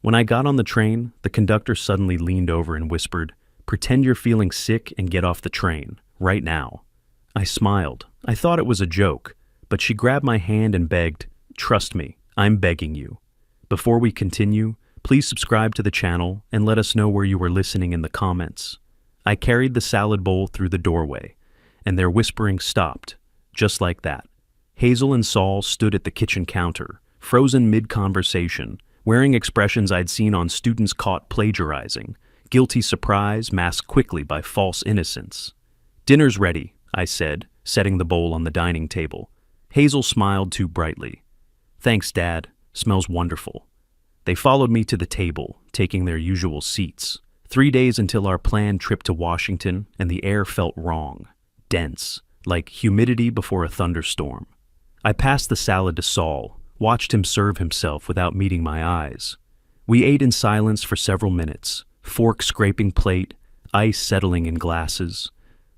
When I got on the train, the conductor suddenly leaned over and whispered, "Pretend you're feeling sick and get off the train, right now." I smiled. I thought it was a joke, but she grabbed my hand and begged, "Trust me, I'm begging you." Before we continue, please subscribe to the channel and let us know where you were listening in the comments. I carried the salad bowl through the doorway, and their whispering stopped, just like that. Hazel and Saul stood at the kitchen counter, frozen mid-conversation, wearing expressions I'd seen on students caught plagiarizing, guilty surprise masked quickly by false innocence. "Dinner's ready," I said, setting the bowl on the dining table. Hazel smiled too brightly. "Thanks, Dad. Smells wonderful." They followed me to the table, taking their usual seats. 3 days until our planned trip to Washington, and the air felt wrong, dense, like humidity before a thunderstorm. I passed the salad to Saul, watched him serve himself without meeting my eyes. We ate in silence for several minutes, fork scraping plate, ice settling in glasses.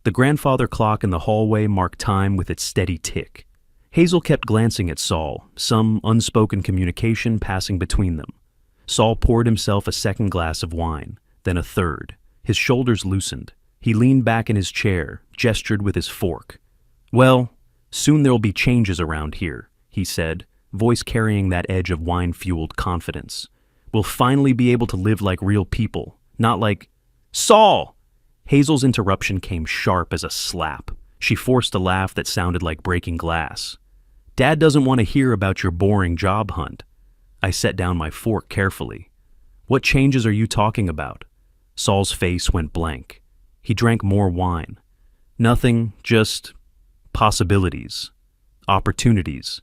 The grandfather clock in the hallway marked time with its steady tick. Hazel kept glancing at Saul, some unspoken communication passing between them. Saul poured himself a second glass of wine, then a third. His shoulders loosened. He leaned back in his chair, gestured with his fork. "Well, soon there'll be changes around here," he said, voice carrying that edge of wine-fueled confidence. "We'll finally be able to live like real people, not like—" "Saul!" Hazel's interruption came sharp as a slap. She forced a laugh that sounded like breaking glass. "Dad doesn't want to hear about your boring job hunt." I set down my fork carefully. "What changes are you talking about?" Saul's face went blank. He drank more wine. "Nothing, just possibilities. Opportunities."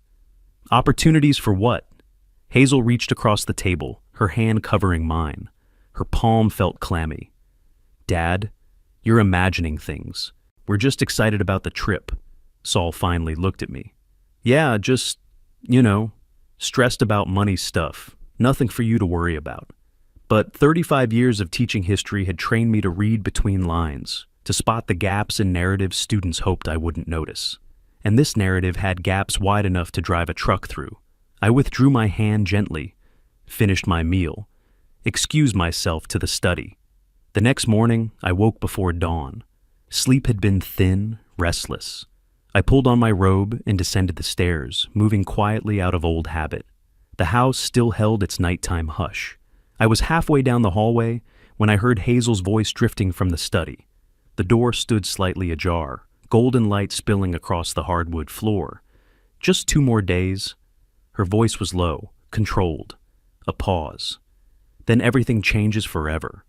"Opportunities for what?" Hazel reached across the table, her hand covering mine. Her palm felt clammy. "Dad, you're imagining things. We're just excited about the trip." Saul finally looked at me. "Yeah, just, stressed about money stuff. Nothing for you to worry about." But 35 years of teaching history had trained me to read between lines, to spot the gaps in narratives students hoped I wouldn't notice. And this narrative had gaps wide enough to drive a truck through. I withdrew my hand gently, finished my meal, excused myself to the study. The next morning, I woke before dawn. Sleep had been thin, restless. I pulled on my robe and descended the stairs, moving quietly out of old habit. The house still held its nighttime hush. I was halfway down the hallway when I heard Hazel's voice drifting from the study. The door stood slightly ajar, golden light spilling across the hardwood floor. "Just 2 more days." Her voice was low, controlled. A pause. "Then everything changes forever."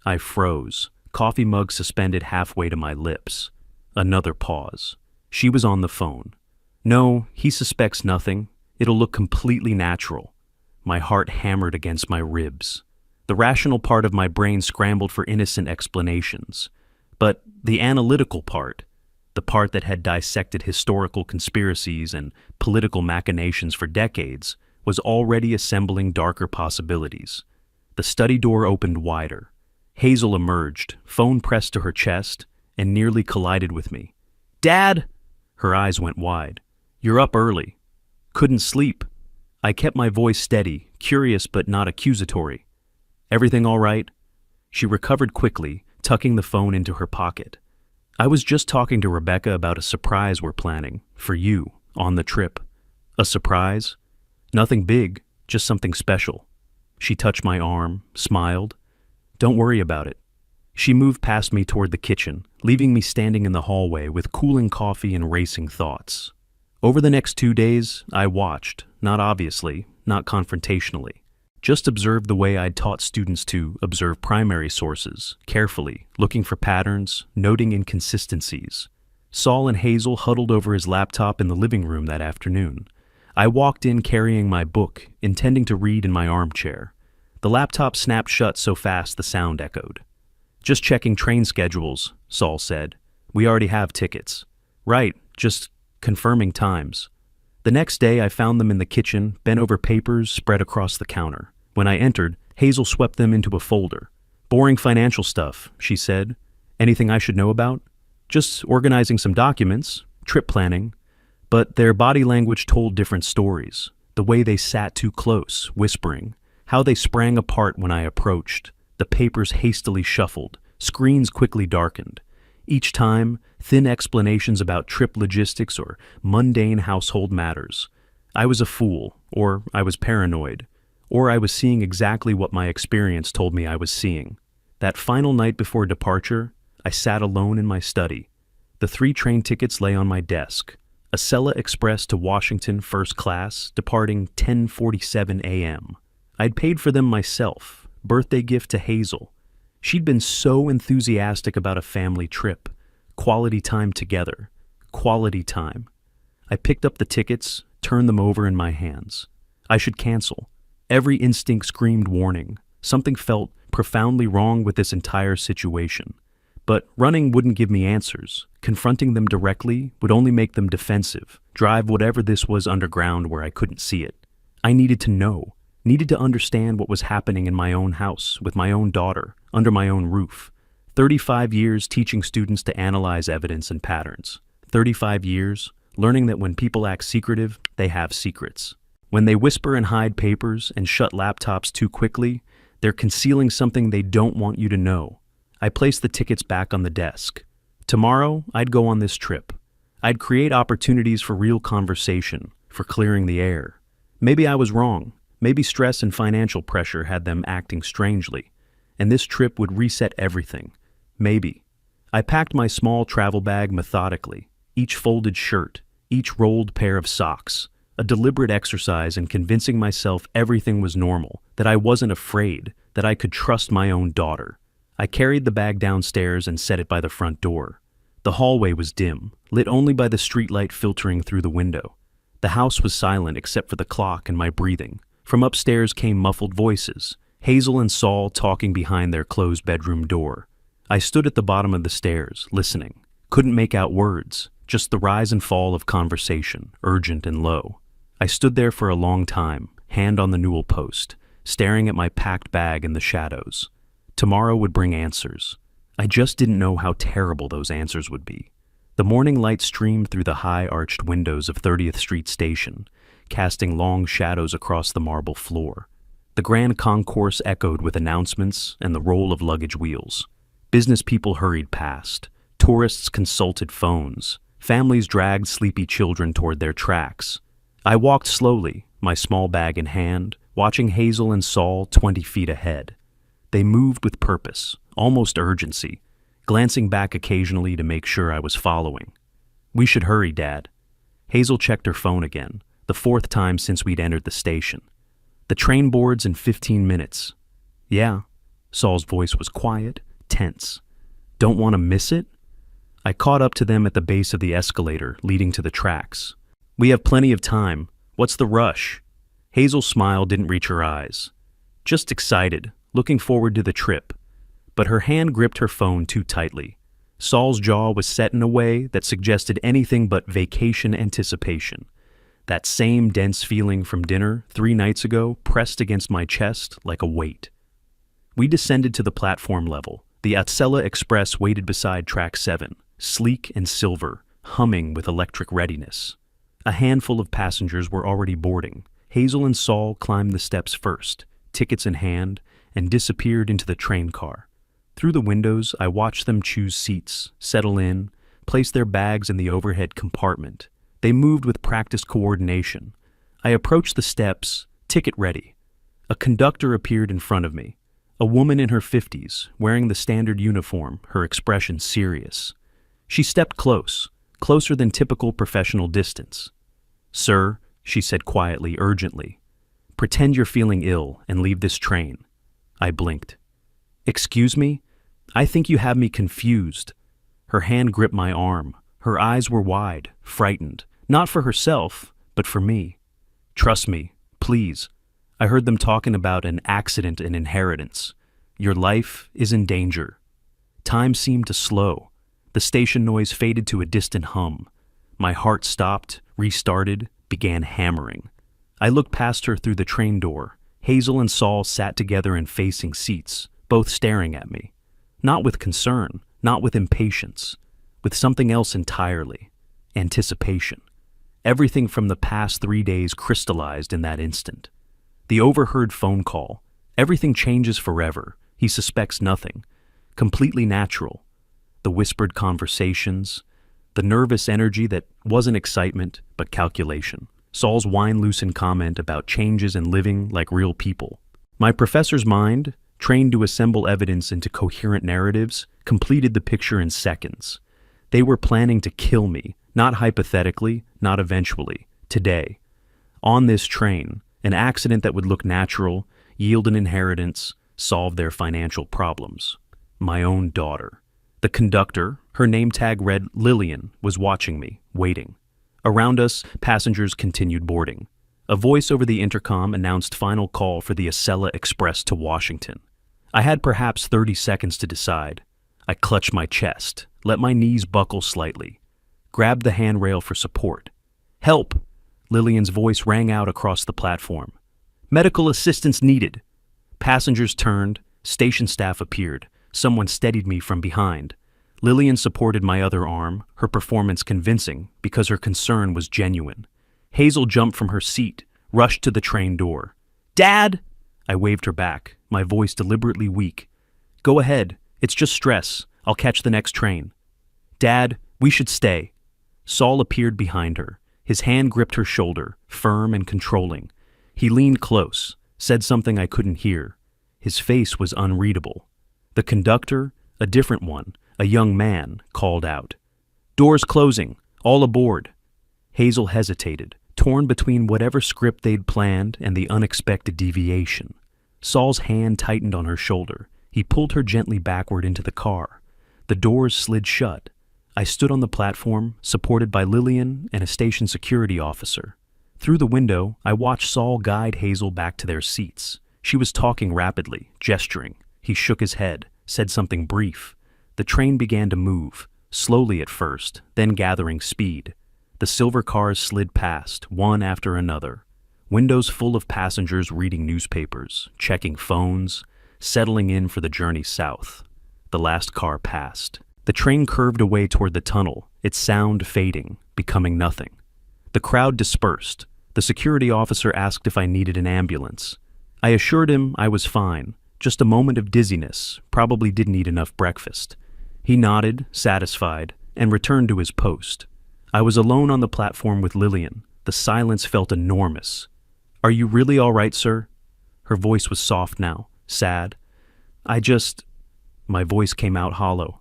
I froze, coffee mug suspended halfway to my lips. Another pause. She was on the phone. "No, he suspects nothing. It'll look completely natural." My heart hammered against my ribs. The rational part of my brain scrambled for innocent explanations. But the analytical part, the part that had dissected historical conspiracies and political machinations for decades, was already assembling darker possibilities. The study door opened wider. Hazel emerged, phone pressed to her chest, and nearly collided with me. "Dad!" Her eyes went wide. "You're up early." "Couldn't sleep." I kept my voice steady, curious but not accusatory. "Everything all right?" She recovered quickly, tucking the phone into her pocket. "I was just talking to Rebecca about a surprise we're planning, for you, on the trip." "A surprise?" "Nothing big, just something special." She touched my arm, smiled. "Don't worry about it." She moved past me toward the kitchen, leaving me standing in the hallway with cooling coffee and racing thoughts. Over the next 2 days, I watched, not obviously, not confrontationally. Just observed the way I'd taught students to observe primary sources, carefully, looking for patterns, noting inconsistencies. Saul and Hazel huddled over his laptop in the living room that afternoon. I walked in carrying my book, intending to read in my armchair. The laptop snapped shut so fast the sound echoed. "Just checking train schedules," Saul said. "We already have tickets." "Right, just confirming times." The next day I found them in the kitchen, bent over papers spread across the counter. When I entered, Hazel swept them into a folder. "Boring financial stuff," she said. "Anything I should know about?" "Just organizing some documents, trip planning." But their body language told different stories. The way they sat too close, whispering. how they sprang apart when I approached, the papers hastily shuffled, screens quickly darkened. Each time, thin explanations about trip logistics or mundane household matters. I was a fool, or I was paranoid, or I was seeing exactly what my experience told me I was seeing. That final night before departure, I sat alone in my study. The 3 train tickets lay on my desk. Acela Express to Washington first class, departing 10:47 a.m. I'd paid for them myself, birthday gift to Hazel. She'd been so enthusiastic about a family trip. Quality time together. Quality time. I picked up the tickets, turned them over in my hands. I should cancel. Every instinct screamed warning. Something felt profoundly wrong with this entire situation. But running wouldn't give me answers. Confronting them directly would only make them defensive, drive whatever this was underground where I couldn't see it. I needed to know, needed to understand what was happening in my own house, with my own daughter, under my own roof. 35 years teaching students to analyze evidence and patterns. 35 years learning that when people act secretive, they have secrets. When they whisper and hide papers and shut laptops too quickly, they're concealing something they don't want you to know. I placed the tickets back on the desk. Tomorrow, I'd go on this trip. I'd create opportunities for real conversation, for clearing the air. Maybe I was wrong. Maybe stress and financial pressure had them acting strangely, and this trip would reset everything. Maybe. I packed my small travel bag methodically, each folded shirt, each rolled pair of socks, a deliberate exercise in convincing myself everything was normal, that I wasn't afraid, that I could trust my own daughter. I carried the bag downstairs and set it by the front door. The hallway was dim, lit only by the streetlight filtering through the window. The house was silent except for the clock and my breathing. From upstairs came muffled voices, Hazel and Saul talking behind their closed bedroom door. I stood at the bottom of the stairs, listening. Couldn't make out words, just the rise and fall of conversation, urgent and low. I stood there for a long time, hand on the newel post, staring at my packed bag in the shadows. Tomorrow would bring answers. I just didn't know how terrible those answers would be. The morning light streamed through the high-arched windows of 30th Street Station, casting long shadows across the marble floor. The grand concourse echoed with announcements and the roll of luggage wheels. Business people hurried past. Tourists consulted phones. Families dragged sleepy children toward their tracks. I walked slowly, my small bag in hand, watching Hazel and Saul 20 feet ahead. They moved with purpose, almost urgency, glancing back occasionally to make sure I was following. "We should hurry, Dad." Hazel checked her phone again, the 4th time since we'd entered the station. "The train boards in 15 minutes. "Yeah." Saul's voice was quiet, tense. "Don't want to miss it?" I caught up to them at the base of the escalator leading to the tracks. "We have plenty of time. What's the rush?" Hazel's smile didn't reach her eyes. "Just excited. Looking forward to the trip." But her hand gripped her phone too tightly. Saul's jaw was set in a way that suggested anything but vacation anticipation. That same dense feeling from dinner 3 nights ago pressed against my chest like a weight. We descended to the platform level. The Acela Express waited beside track 7, sleek and silver, humming with electric readiness. A handful of passengers were already boarding. Hazel and Saul climbed the steps first, tickets in hand, and disappeared into the train car. Through the windows, I watched them choose seats, settle in, place their bags in the overhead compartment. They moved with practiced coordination. I approached the steps, ticket ready. A conductor appeared in front of me. A woman in her 50s, wearing the standard uniform, her expression serious. She stepped close, closer than typical professional distance. "Sir," she said quietly, urgently, "pretend you're feeling ill and leave this train." I blinked. "Excuse me? I think you have me confused." Her hand gripped my arm. Her eyes were wide, frightened, not for herself, but for me. "Trust me, please." I heard them talking about an accident and inheritance. "Your life is in danger." Time seemed to slow. The station noise faded to a distant hum. My heart stopped, restarted, began hammering. I looked past her through the train door. Hazel and Saul sat together in facing seats, both staring at me. Not with concern, not with impatience, with something else entirely. Anticipation. Everything from the past 3 days crystallized in that instant. The overheard phone call. Everything changes forever. He suspects nothing. Completely natural. The whispered conversations. The nervous energy that wasn't excitement, but calculation. Saul's wine-loosened comment about changes in living like real people. My professor's mind, trained to assemble evidence into coherent narratives, completed the picture in seconds. They were planning to kill me, not hypothetically, not eventually, today. On this train, an accident that would look natural, yield an inheritance, solve their financial problems. My own daughter. The conductor, her name tag read Lillian, was watching me, waiting. Around us, passengers continued boarding. A voice over the intercom announced final call for the Acela Express to Washington. I had perhaps 30 seconds to decide. I clutched my chest, let my knees buckle slightly, grabbed the handrail for support. "Help!" Lillian's voice rang out across the platform. "Medical assistance needed." Passengers turned, station staff appeared. Someone steadied me from behind. Lillian supported my other arm, her performance convincing because her concern was genuine. Hazel jumped from her seat, rushed to the train door. "Dad!" I waved her back, my voice deliberately weak. "Go ahead, it's just stress. I'll catch the next train." "Dad, we should stay." Saul appeared behind her. His hand gripped her shoulder, firm and controlling. He leaned close, said something I couldn't hear. His face was unreadable. The conductor, a different one, a young man, called out, "Doors closing, all aboard." Hazel hesitated, torn between whatever script they'd planned and the unexpected deviation. Saul's hand tightened on her shoulder. He pulled her gently backward into the car. The doors slid shut. I stood on the platform, supported by Lillian and a station security officer. Through the window, I watched Saul guide Hazel back to their seats. She was talking rapidly, gesturing. He shook his head, said something brief. The train began to move, slowly at first, then gathering speed. The silver cars slid past, one after another. Windows full of passengers reading newspapers, checking phones, settling in for the journey south. The last car passed. The train curved away toward the tunnel, its sound fading, becoming nothing. The crowd dispersed. The security officer asked if I needed an ambulance. I assured him I was fine, just a moment of dizziness, probably didn't eat enough breakfast. He nodded, satisfied, and returned to his post. I was alone on the platform with Lillian. The silence felt enormous. "Are you really all right, sir?" Her voice was soft now, sad. My voice came out hollow.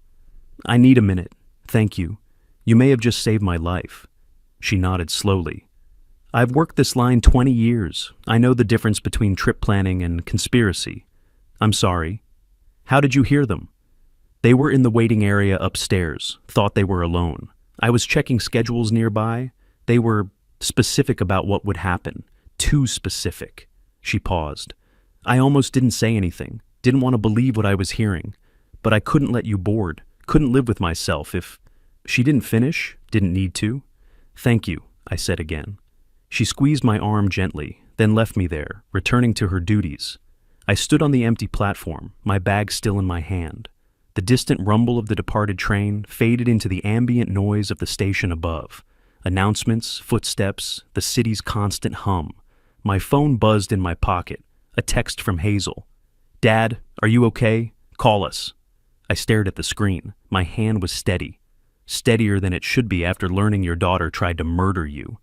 "I need a minute. Thank you. You may have just saved my life." She nodded slowly. "I've worked this line 20 years. I know the difference between trip planning and conspiracy. I'm sorry." "How did you hear them?" "They were in the waiting area upstairs, thought they were alone. I was checking schedules nearby. They were specific about what would happen. Too specific." She paused. "I almost didn't say anything, didn't want to believe what I was hearing. But I couldn't let you board, couldn't live with myself if—" She didn't finish, didn't need to. "Thank you," I said again. She squeezed my arm gently, then left me there, returning to her duties. I stood on the empty platform, my bag still in my hand. The distant rumble of the departed train faded into the ambient noise of the station above. Announcements, footsteps, the city's constant hum. My phone buzzed in my pocket, a text from Hazel. "Dad, are you okay? Call us." I stared at the screen. My hand was steady. Steadier than it should be after learning your daughter tried to murder you.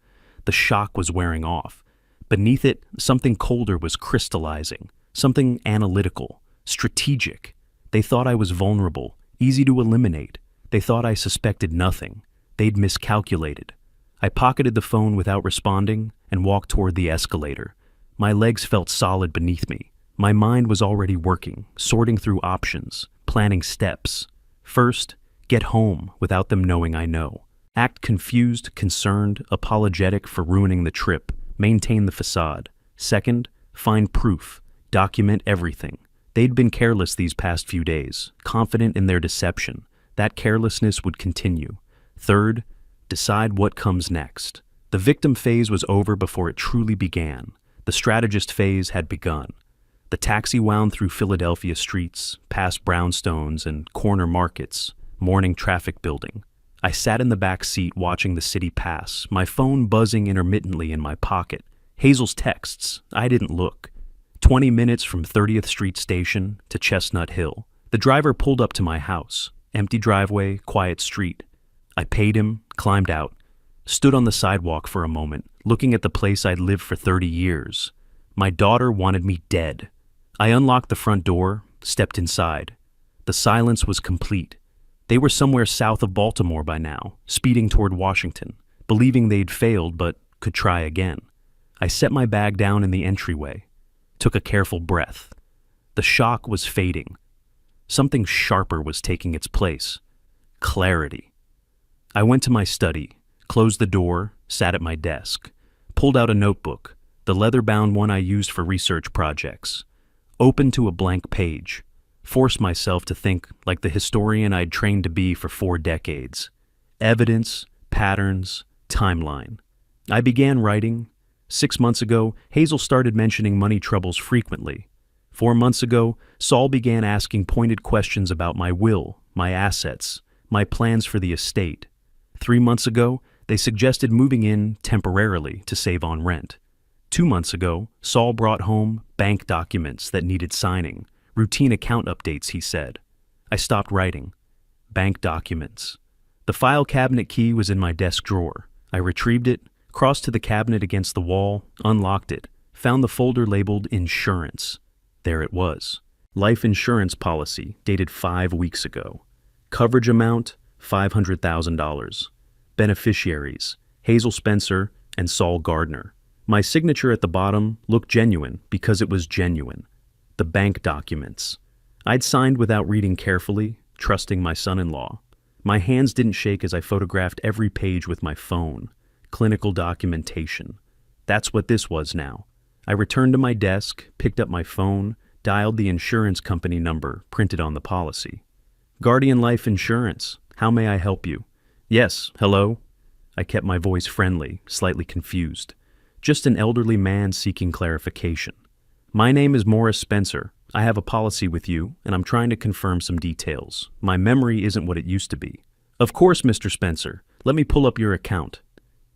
The shock was wearing off. Beneath it, something colder was crystallizing, something analytical, strategic. They thought I was vulnerable, easy to eliminate. They thought I suspected nothing. They'd miscalculated. I pocketed the phone without responding and walked toward the escalator. My legs felt solid beneath me. My mind was already working, sorting through options, planning steps. First, get home without them knowing I know. Act confused, concerned, apologetic for ruining the trip. Maintain the facade. Second, find proof. Document everything. They'd been careless these past few days, confident in their deception. That carelessness would continue. Third, decide what comes next. The victim phase was over before it truly began. The strategist phase had begun. The taxi wound through Philadelphia streets, past brownstones and corner markets, morning traffic building. I sat in the back seat watching the city pass, my phone buzzing intermittently in my pocket. Hazel's texts. I didn't look. 20 minutes from 30th Street Station to Chestnut Hill. The driver pulled up to my house. Empty driveway, quiet street. I paid him, climbed out, stood on the sidewalk for a moment, looking at the place I'd lived for 30 years. My daughter wanted me dead. I unlocked the front door, stepped inside. The silence was complete. They were somewhere south of Baltimore by now, speeding toward Washington, believing they'd failed but could try again. I set my bag down in the entryway, took a careful breath. The shock was fading. Something sharper was taking its place. Clarity. I went to my study, closed the door, sat at my desk, pulled out a notebook, the leather-bound one I used for research projects, opened to a blank page, forced myself to think like the historian I'd trained to be for 4 decades. Evidence, patterns, timeline. I began writing. 6 months ago, Hazel started mentioning money troubles frequently. 4 months ago, Saul began asking pointed questions about my will, my assets, my plans for the estate. 3 months ago, they suggested moving in temporarily to save on rent. 2 months ago, Saul brought home bank documents that needed signing, routine account updates, he said. I stopped writing. Bank documents. The file cabinet key was in my desk drawer. I retrieved it, crossed to the cabinet against the wall, unlocked it, found the folder labeled insurance. There it was. Life insurance policy dated 5 weeks ago. Coverage amount, $500,000. Beneficiaries, Hazel Spencer and Saul Gardner. My signature at the bottom looked genuine because it was genuine. The bank documents. I'd signed without reading carefully, trusting my son-in-law. My hands didn't shake as I photographed every page with my phone. Clinical documentation. That's what this was now. I returned to my desk, picked up my phone, dialed the insurance company number printed on the policy. Guardian Life Insurance, how may I help you? Yes, hello? I kept my voice friendly, slightly confused. Just an elderly man seeking clarification. My name is Morris Spencer. I have a policy with you, and I'm trying to confirm some details. My memory isn't what it used to be. Of course, Mr. Spencer. Let me pull up your account.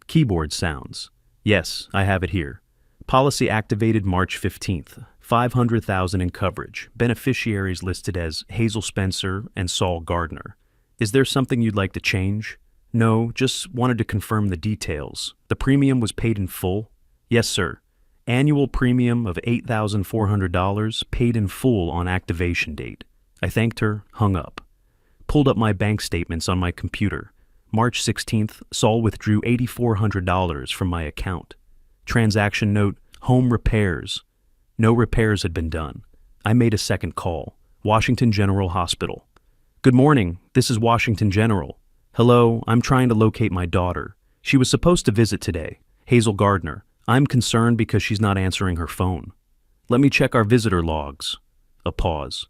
Keyboard sounds. Yes, I have it here. Policy activated March 15th. $500,000 in coverage. Beneficiaries listed as Hazel Spencer and Saul Gardner. Is there something you'd like to change? No, just wanted to confirm the details. The premium was paid in full? Yes, sir. Annual premium of $8,400 paid in full on activation date. I thanked her, hung up. Pulled up my bank statements on my computer. March 16th, Saul withdrew $8,400 from my account. Transaction note, home repairs. No repairs had been done. I made a second call. Washington General Hospital. Good morning, this is Washington General. Hello, I'm trying to locate my daughter. She was supposed to visit today. Hazel Gardner. I'm concerned because she's not answering her phone. Let me check our visitor logs. A pause.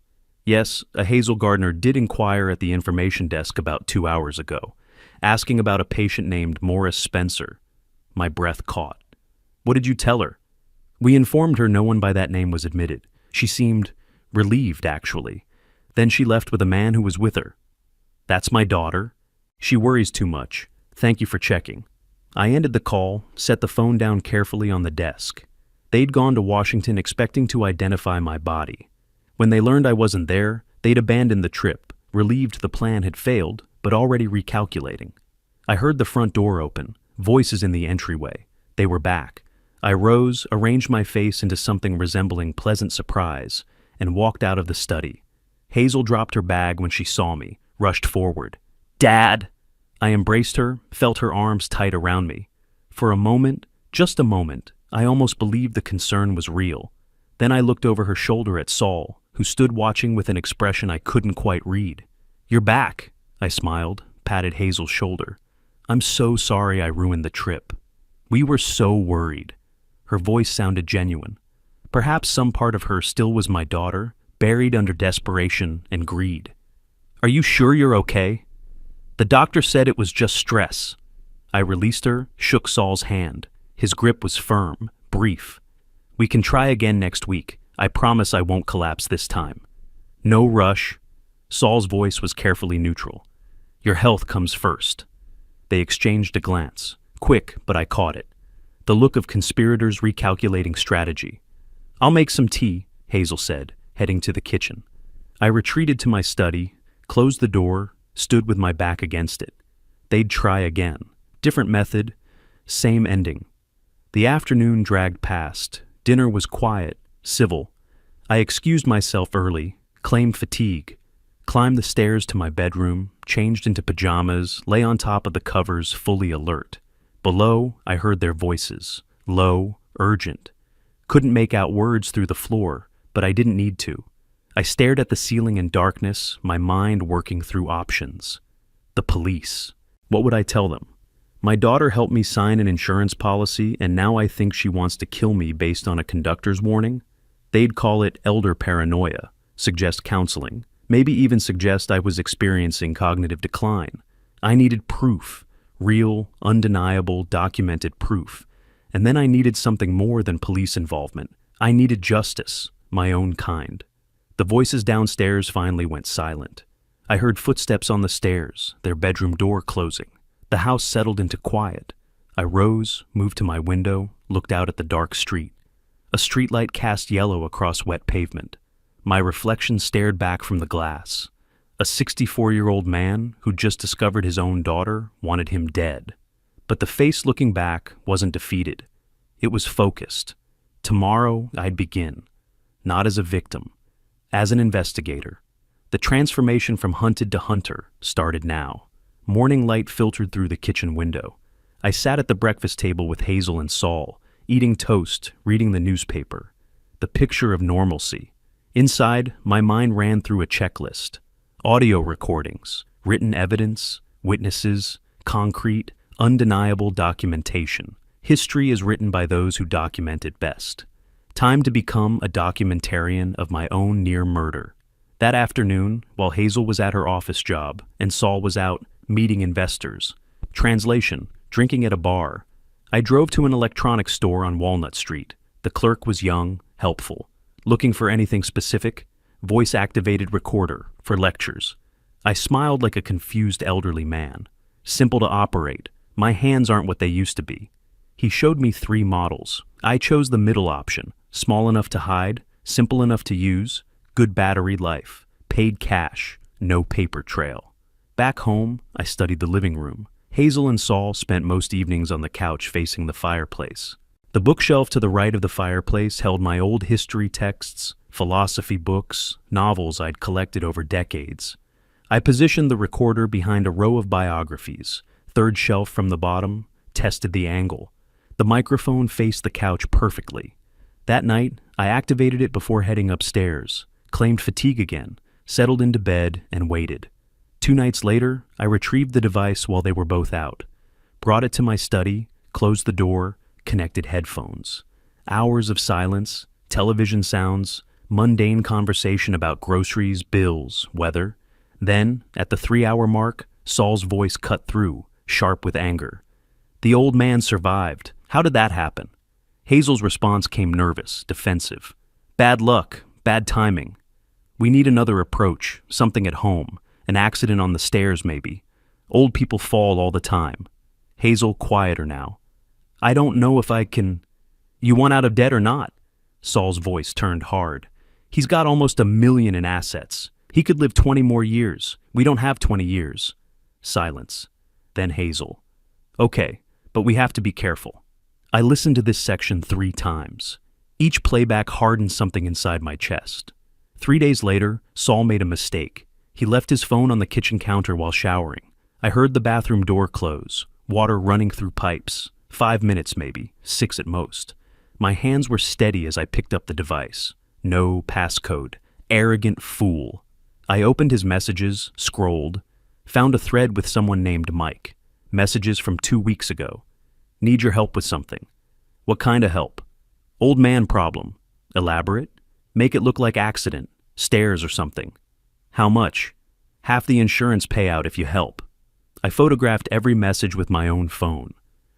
Yes, a Hazel Gardner did inquire at the information desk about 2 hours ago, asking about a patient named Morris Spencer. My breath caught. What did you tell her? We informed her no one by that name was admitted. She seemed relieved, actually. Then she left with a man who was with her. That's my daughter. She worries too much. Thank you for checking. I ended the call, set the phone down carefully on the desk. They'd gone to Washington expecting to identify my body. When they learned I wasn't there, they'd abandoned the trip, relieved the plan had failed, but already recalculating. I heard the front door open, voices in the entryway. They were back. I rose, arranged my face into something resembling pleasant surprise, and walked out of the study. Hazel dropped her bag when she saw me, rushed forward. Dad! I embraced her, felt her arms tight around me. For a moment, just a moment, I almost believed the concern was real. Then I looked over her shoulder at Saul, who stood watching with an expression I couldn't quite read. You're back, I smiled, patted Hazel's shoulder. I'm so sorry I ruined the trip. We were so worried. Her voice sounded genuine. Perhaps some part of her still was my daughter, buried under desperation and greed. Are you sure you're okay? The doctor said it was just stress. I released her, shook Saul's hand. His grip was firm, brief. We can try again next week. I promise I won't collapse this time. No rush. Saul's voice was carefully neutral. Your health comes first. They exchanged a glance. Quick, but I caught it. The look of conspirators recalculating strategy. "I'll make some tea," Hazel said, heading to the kitchen. I retreated to my study, closed the door, stood with my back against it. They'd try again. Different method, same ending. The afternoon dragged past. Dinner was quiet, civil. I excused myself early, claimed fatigue, climbed the stairs to my bedroom, changed into pajamas, lay on top of the covers, fully alert. Below, I heard their voices, low, urgent. Couldn't make out words through the floor, but I didn't need to. I stared at the ceiling in darkness, my mind working through options. The police. What would I tell them? My daughter helped me sign an insurance policy, and now I think she wants to kill me based on a conductor's warning? They'd call it elder paranoia, suggest counseling, maybe even suggest I was experiencing cognitive decline. I needed proof, real, undeniable, documented proof. And then I needed something more than police involvement. I needed justice, my own kind. The voices downstairs finally went silent. I heard footsteps on the stairs, their bedroom door closing. The house settled into quiet. I rose, moved to my window, looked out at the dark street. A streetlight cast yellow across wet pavement. My reflection stared back from the glass. A 64-year-old man who'd just discovered his own daughter wanted him dead. But the face looking back wasn't defeated. It was focused. Tomorrow I'd begin. Not as a victim. As an investigator. The transformation from hunted to hunter started now. Morning light filtered through the kitchen window. I sat at the breakfast table with Hazel and Saul, eating toast, reading the newspaper. The picture of normalcy. Inside, my mind ran through a checklist. Audio recordings, written evidence, witnesses, concrete, undeniable documentation. History is written by those who document it best. Time to become a documentarian of my own near murder. That afternoon, while Hazel was at her office job and Saul was out meeting investors, translation, drinking at a bar, I drove to an electronics store on Walnut Street. The clerk was young, helpful. Looking for anything specific? Voice-activated recorder for lectures. I smiled like a confused elderly man. Simple to operate. My hands aren't what they used to be. He showed me 3 models. I chose the middle option. Small enough to hide, simple enough to use, good battery life, paid cash, no paper trail. Back home, I studied the living room. Hazel and Saul spent most evenings on the couch facing the fireplace. The bookshelf to the right of the fireplace held my old history texts, philosophy books, novels I'd collected over decades. I positioned the recorder behind a row of biographies, 3rd shelf from the bottom, tested the angle. The microphone faced the couch perfectly. That night, I activated it before heading upstairs, claimed fatigue again, settled into bed, and waited. 2 nights later, I retrieved the device while they were both out, brought it to my study, closed the door, connected headphones. Hours of silence, television sounds, mundane conversation about groceries, bills, weather. Then, at the 3-hour mark, Saul's voice cut through, sharp with anger. The old man survived. How did that happen? Hazel's response came nervous, defensive. Bad luck, bad timing. We need another approach, something at home, an accident on the stairs maybe. Old people fall all the time. Hazel quieter now. I don't know if I can... You want out of debt or not? Saul's voice turned hard. He's got almost $1 million in assets. He could live 20 more years. We don't have 20 years. Silence. Then Hazel. Okay, but we have to be careful. I listened to this section 3 times. Each playback hardened something inside my chest. 3 days later, Saul made a mistake. He left his phone on the kitchen counter while showering. I heard the bathroom door close, water running through pipes. 5 minutes maybe, 6 at most. My hands were steady as I picked up the device. No passcode. Arrogant fool. I opened his messages, scrolled, found a thread with someone named Mike. Messages from 2 weeks ago. Need your help with something. What kind of help? Old man problem. Elaborate? Make it look like accident, stairs or something. How much? Half the insurance payout if you help. I photographed every message with my own phone.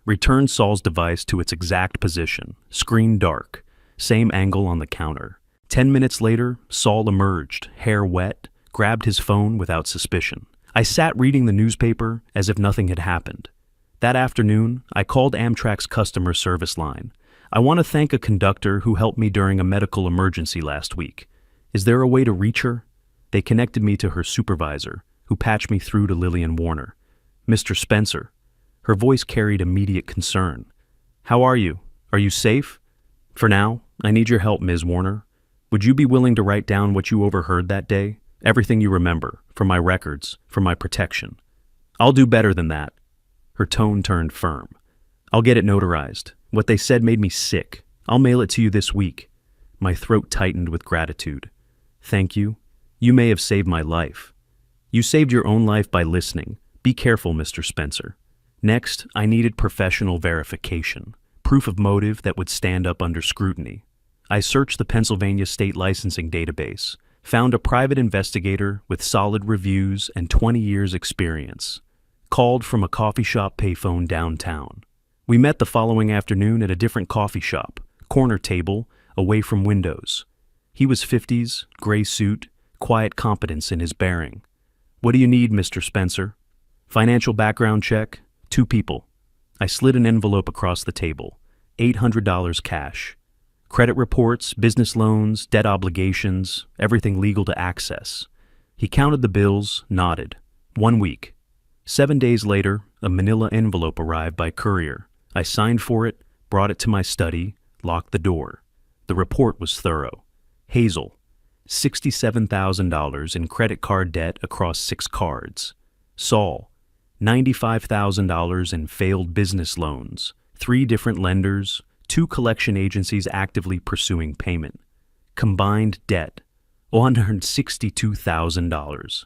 Returned Saul's device to its exact position, screen dark, same angle on the counter. 10 minutes later, Saul emerged, hair wet, grabbed his phone without suspicion. I sat reading the newspaper as if nothing had happened. That afternoon, I called Amtrak's customer service line. I want to thank a conductor who helped me during a medical emergency last week. Is there a way to reach her? They connected me to her supervisor, who patched me through to Lillian Warner. Mr. Spencer. Her voice carried immediate concern. How are you? Are you safe? For now, I need your help, Ms. Warner. Would you be willing to write down what you overheard that day? Everything you remember, for my records, for my protection. I'll do better than that. Her tone turned firm. I'll get it notarized. What they said made me sick. I'll mail it to you this week. My throat tightened with gratitude. Thank you. You may have saved my life. You saved your own life by listening. Be careful, Mr. Spencer. Next, I needed professional verification, proof of motive that would stand up under scrutiny. I searched the Pennsylvania State Licensing Database, found a private investigator with solid reviews and 20 years' experience. Called from a coffee shop payphone downtown. We met the following afternoon at a different coffee shop, corner table, away from windows. He was 50s, gray suit, quiet competence in his bearing. What do you need, Mr. Spencer? Financial background check, 2 people. I slid an envelope across the table, $800 cash. Credit reports, business loans, debt obligations, everything legal to access. He counted the bills, nodded. 1 week. 7 days later, a manila envelope arrived by courier. I signed for it, brought it to my study, locked the door. The report was thorough. Hazel, $67,000 in credit card debt across 6 cards. Saul, $95,000 in failed business loans, 3 different lenders, 2 collection agencies actively pursuing payment. Combined debt, $162,000.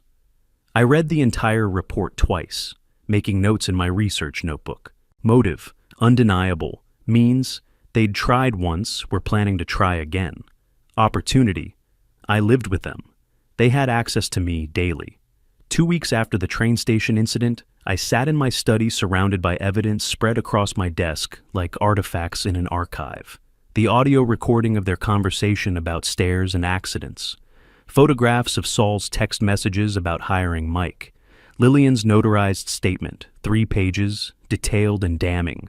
I read the entire report twice, making notes in my research notebook. Motive, undeniable, means they'd tried once, were planning to try again. Opportunity, I lived with them. They had access to me daily. 2 weeks after the train station incident, I sat in my study surrounded by evidence spread across my desk like artifacts in an archive. The audio recording of their conversation about stairs and accidents. Photographs of Saul's text messages about hiring Mike. Lillian's notarized statement, 3 pages, detailed and damning.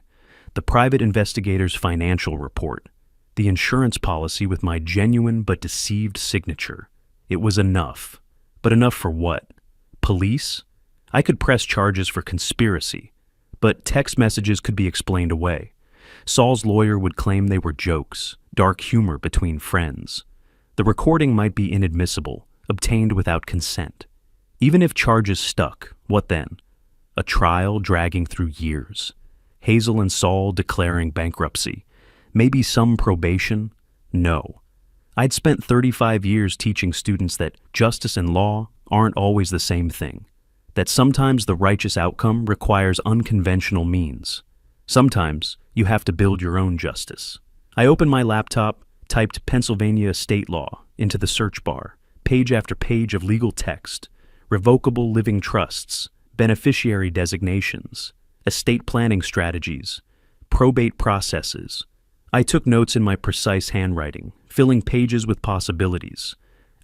The private investigator's financial report. The insurance policy with my genuine but deceived signature. It was enough. But enough for what? Police? I could press charges for conspiracy, but text messages could be explained away. Saul's lawyer would claim they were jokes, dark humor between friends. The recording might be inadmissible, obtained without consent. Even if charges stuck, what then? A trial dragging through years. Hazel and Saul declaring bankruptcy. Maybe some probation? No. I'd spent 35 years teaching students that justice and law aren't always the same thing. That sometimes the righteous outcome requires unconventional means. Sometimes you have to build your own justice. I opened my laptop, typed Pennsylvania state law into the search bar, page after page of legal text, revocable living trusts, beneficiary designations, estate planning strategies, probate processes. I took notes in my precise handwriting, filling pages with possibilities.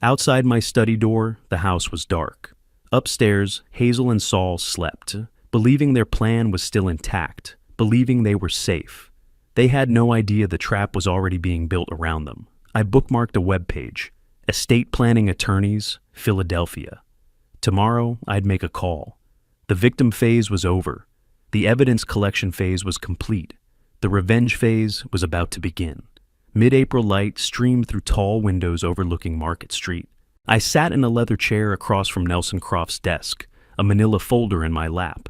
Outside my study door, the house was dark. Upstairs, Hazel and Saul slept, believing their plan was still intact, believing they were safe. They had no idea the trap was already being built around them. I bookmarked a webpage, Estate Planning Attorneys, Philadelphia. Tomorrow, I'd make a call. The victim phase was over. The evidence collection phase was complete. The revenge phase was about to begin. Mid-April light streamed through tall windows overlooking Market Street. I sat in a leather chair across from Nelson Croft's desk, a manila folder in my lap.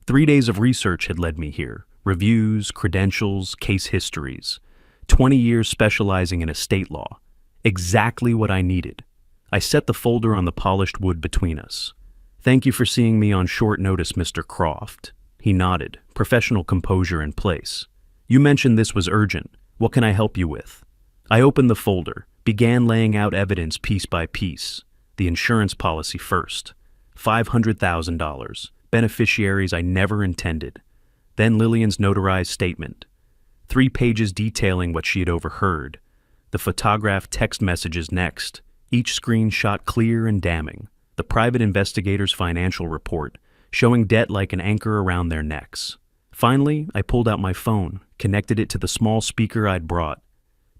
3 days of research had led me here. Reviews, credentials, case histories. 20 years specializing in estate law. Exactly what I needed. I set the folder on the polished wood between us. Thank you for seeing me on short notice, Mr. Croft. He nodded, professional composure in place. You mentioned this was urgent. What can I help you with? I opened the folder, began laying out evidence piece by piece. The insurance policy first. $500,000. Beneficiaries I never intended. Then Lillian's notarized statement. 3 pages detailing what she had overheard. The photographed text messages next, each screenshot clear and damning. The private investigator's financial report, showing debt like an anchor around their necks. Finally, I pulled out my phone, connected it to the small speaker I'd brought.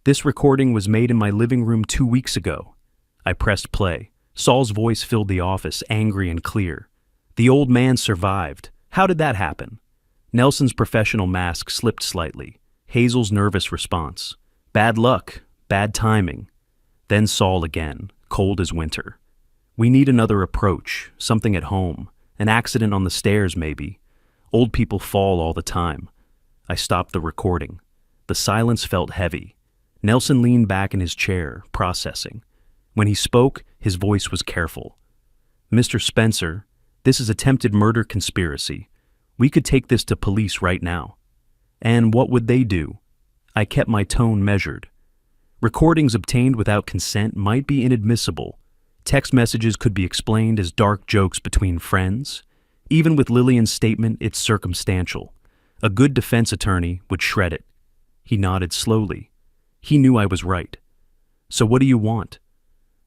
This recording was made in my living room 2 weeks ago. I pressed play. Saul's voice filled the office, angry and clear. The old man survived. How did that happen? Nelson's professional mask slipped slightly. Hazel's nervous response. Bad luck. Bad timing. Then Saul again, cold as winter. We need another approach, something at home. An accident on the stairs, maybe. Old people fall all the time. I stopped the recording. The silence felt heavy. Nelson leaned back in his chair, processing. When he spoke, his voice was careful. Mr. Spencer, this is attempted murder conspiracy. We could take this to police right now. And what would they do? I kept my tone measured. Recordings obtained without consent might be inadmissible. Text messages could be explained as dark jokes between friends. Even with Lillian's statement, it's circumstantial. A good defense attorney would shred it. He nodded slowly. He knew I was right. So what do you want?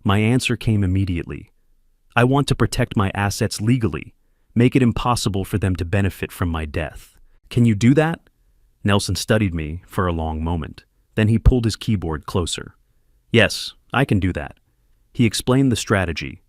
My answer came immediately. I want to protect my assets legally, make it impossible for them to benefit from my death. Can you do that? Nelson studied me for a long moment. Then he pulled his keyboard closer. Yes, I can do that. He explained the strategy.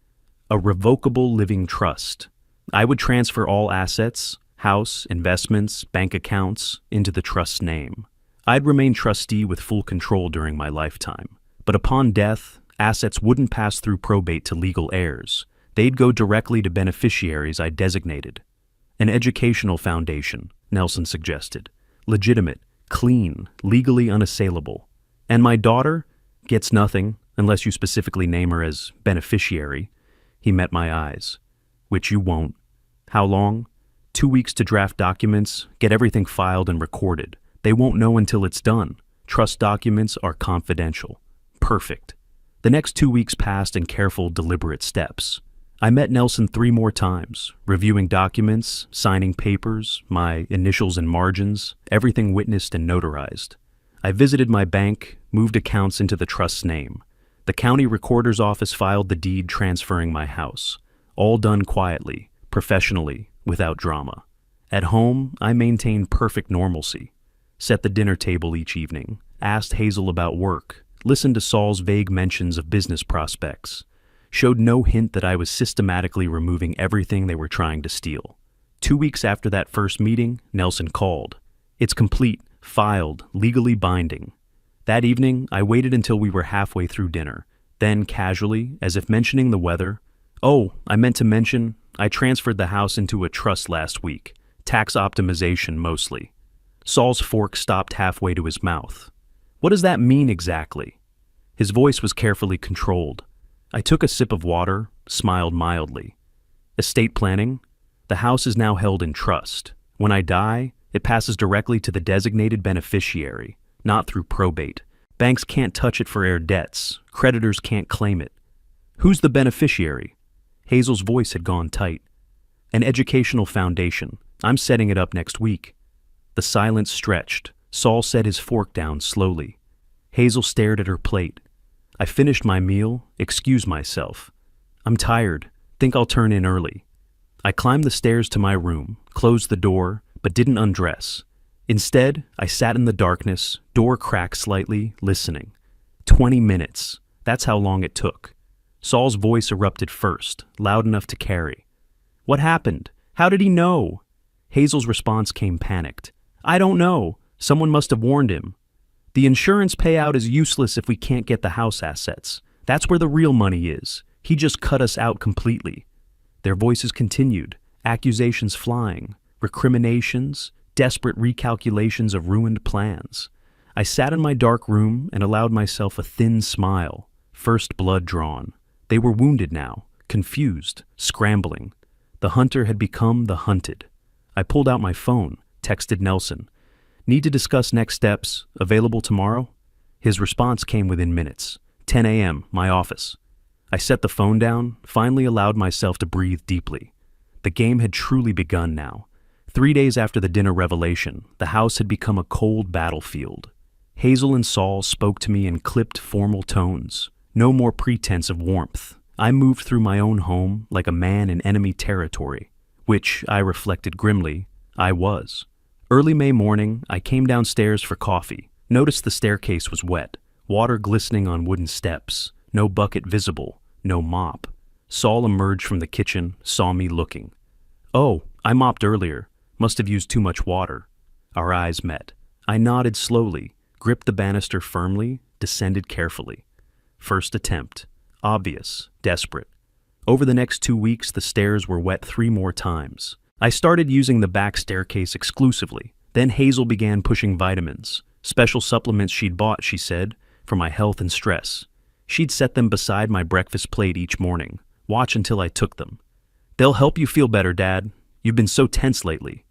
A revocable living trust. I would transfer all assets, house, investments, bank accounts, into the trust's name. I'd remain trustee with full control during my lifetime. But upon death, assets wouldn't pass through probate to legal heirs. They'd go directly to beneficiaries I designated. An educational foundation, Nelson suggested. Legitimate, clean, legally unassailable. And my daughter gets nothing unless you specifically name her as beneficiary. He met my eyes. Which you won't. How long? 2 weeks to draft documents, get everything filed and recorded. They won't know until it's done. Trust documents are confidential. Perfect. The next 2 weeks passed in careful, deliberate steps. I met Nelson 3 more times, reviewing documents, signing papers, my initials and margins, everything witnessed and notarized. I visited my bank, moved accounts into the trust's name. The county recorder's office filed the deed transferring my house. All done quietly, professionally, without drama. At home, I maintained perfect normalcy. Set the dinner table each evening, asked Hazel about work, listened to Saul's vague mentions of business prospects, showed no hint that I was systematically removing everything they were trying to steal. 2 weeks after that first meeting, Nelson called. It's complete, filed, legally binding. That evening, I waited until we were halfway through dinner. Then, casually, as if mentioning the weather, "Oh, I meant to mention, I transferred the house into a trust last week. Tax optimization, mostly." Saul's fork stopped halfway to his mouth. What does that mean exactly? His voice was carefully controlled. I took a sip of water, smiled mildly. Estate planning? The house is now held in trust. When I die, it passes directly to the designated beneficiary, not through probate. Banks can't touch it for heir debts. Creditors can't claim it. Who's the beneficiary? Hazel's voice had gone tight. An educational foundation. I'm setting it up next week. The silence stretched. Saul set his fork down slowly. Hazel stared at her plate. I finished my meal, excused myself. I'm tired. Think I'll turn in early. I climbed the stairs to my room, closed the door, but didn't undress. Instead, I sat in the darkness, door cracked slightly, listening. 20 minutes. That's how long it took. Saul's voice erupted first, loud enough to carry. What happened? How did he know? Hazel's response came panicked. I don't know. Someone must have warned him. The insurance payout is useless if we can't get the house assets. That's where the real money is. He just cut us out completely. Their voices continued, accusations flying, recriminations, desperate recalculations of ruined plans. I sat in my dark room and allowed myself a thin smile, first blood drawn. They were wounded now, confused, scrambling. The hunter had become the hunted. I pulled out my phone, texted Nelson. Need to discuss next steps, available tomorrow? His response came within minutes. 10 a.m., my office. I set the phone down, finally allowed myself to breathe deeply. The game had truly begun now. 3 days after the dinner revelation, the house had become a cold battlefield. Hazel and Saul spoke to me in clipped, formal tones. No more pretense of warmth. I moved through my own home like a man in enemy territory, which, I reflected grimly, I was. Early May morning, I came downstairs for coffee. Noticed the staircase was wet, water glistening on wooden steps, no bucket visible, no mop. Saul emerged from the kitchen, saw me looking. "Oh, I mopped earlier. Must have used too much water." Our eyes met. I nodded slowly, gripped the banister firmly, descended carefully. First attempt. Obvious, desperate. Over the next 2 weeks, the stairs were wet 3 more times. I started using the back staircase exclusively. Then Hazel began pushing vitamins. Special supplements she'd bought, she said, for my health and stress. She'd set them beside my breakfast plate each morning. Watch until I took them. "They'll help you feel better, Dad. You've been so tense lately."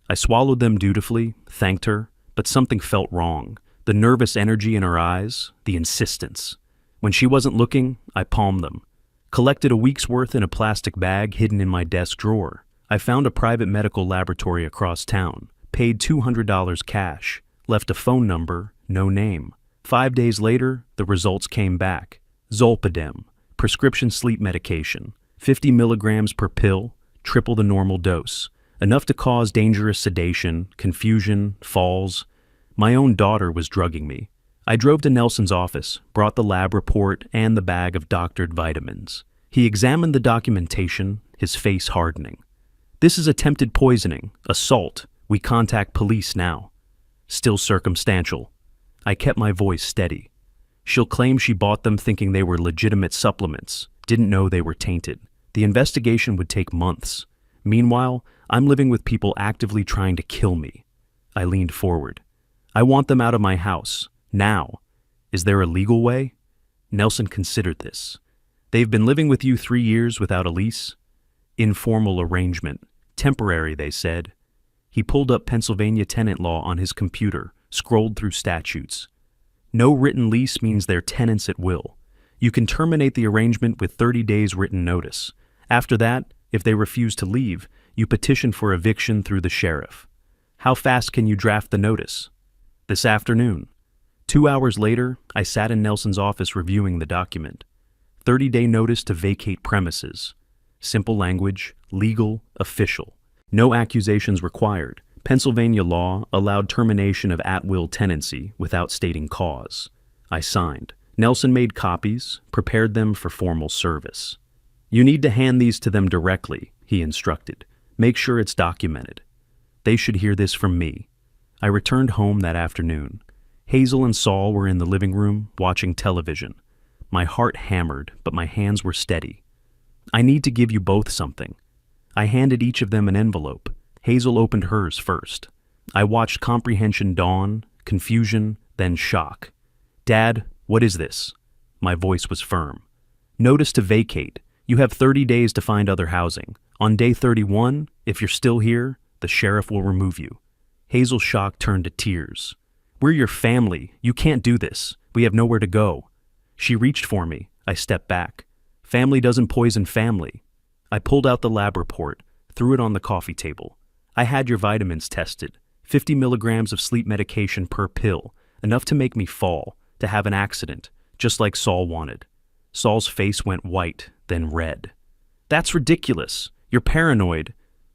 I swallowed them dutifully, thanked her, but something felt wrong. The nervous energy in her eyes, the insistence. When she wasn't looking, I palmed them. Collected a week's worth in a plastic bag hidden in my desk drawer. I found a private medical laboratory across town, paid $200 cash, left a phone number, no name. 5 days later, the results came back. Zolpidem, prescription sleep medication, 50 milligrams per pill, triple the normal dose. Enough to cause dangerous sedation, confusion, falls. My own daughter was drugging me. I drove to Nelson's office, brought the lab report and the bag of doctored vitamins. He examined the documentation, his face hardening. "This is attempted poisoning, assault. We contact police now." Still circumstantial. I kept my voice steady. "She'll claim she bought them thinking they were legitimate supplements, didn't know they were tainted. The investigation would take months. Meanwhile, I'm living with people actively trying to kill me." I leaned forward. "I want them out of my house. Now. Is there a legal way?" Nelson considered this. "They've been living with you 3 years without a lease?" "Informal arrangement. Temporary, they said." He pulled up Pennsylvania tenant law on his computer, scrolled through statutes. "No written lease means they're tenants at will. You can terminate the arrangement with 30 days written notice. After that, if they refuse to leave, you petition for eviction through the sheriff." "How fast can you draft the notice?" "This afternoon." 2 hours later, I sat in Nelson's office reviewing the document. 30-day notice to vacate premises. Simple language, legal, official. No accusations required. Pennsylvania law allowed termination of at-will tenancy without stating cause. I signed. Nelson made copies, prepared them for formal service. "You need to hand these to them directly," he instructed. "Make sure it's documented." They should hear this from me. I returned home that afternoon. Hazel and Saul were in the living room, watching television. My heart hammered, but my hands were steady. "I need to give you both something." I handed each of them an envelope. Hazel opened hers first. I watched comprehension dawn, confusion, then shock. "Dad, what is this?" My voice was firm. "Notice to vacate. You have 30 days to find other housing. On day 31, if you're still here, the sheriff will remove you." Hazel's shock turned to tears. "We're your family. You can't do this. We have nowhere to go." She reached for me. I stepped back. "Family doesn't poison family." I pulled out the lab report, threw it on the coffee table. "I had your vitamins tested. 50 milligrams of sleep medication per pill, enough to make me fall, to have an accident, just like Saul wanted." Saul's face went white, then red. "That's ridiculous. You're paranoid."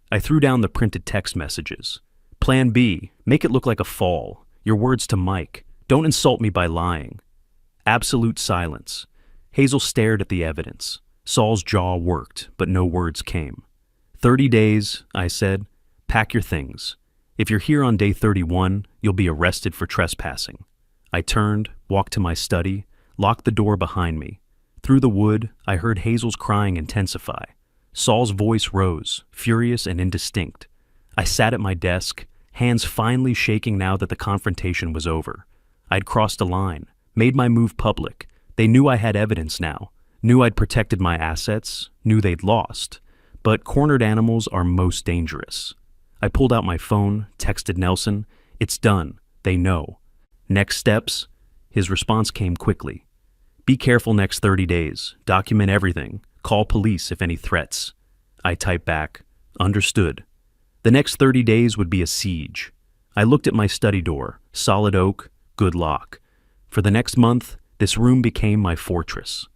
I threw down the printed text messages. "Plan B, make it look like a fall. Your words to Mike. Don't insult me by lying." Absolute silence. Hazel stared at the evidence. Saul's jaw worked, but no words came. 30 days, I said. "Pack your things. If you're here on day 31, you'll be arrested for trespassing." I turned, walked to my study, locked the door behind me. Through the wood, I heard Hazel's crying intensify. Saul's voice rose, furious and indistinct. I sat at my desk, hands finally shaking now that the confrontation was over. I'd crossed a line, made my move public. They knew I had evidence now, knew I'd protected my assets, knew they'd lost. But cornered animals are most dangerous. I pulled out my phone, texted Nelson. "It's done. They know." "Next steps?" His response came quickly. "Be careful next 30 days. Document everything. Call police if any threats." I typed back, "Understood." The next 30 days would be a siege. I looked at my study door, solid oak, good lock. For the next month, this room became my fortress.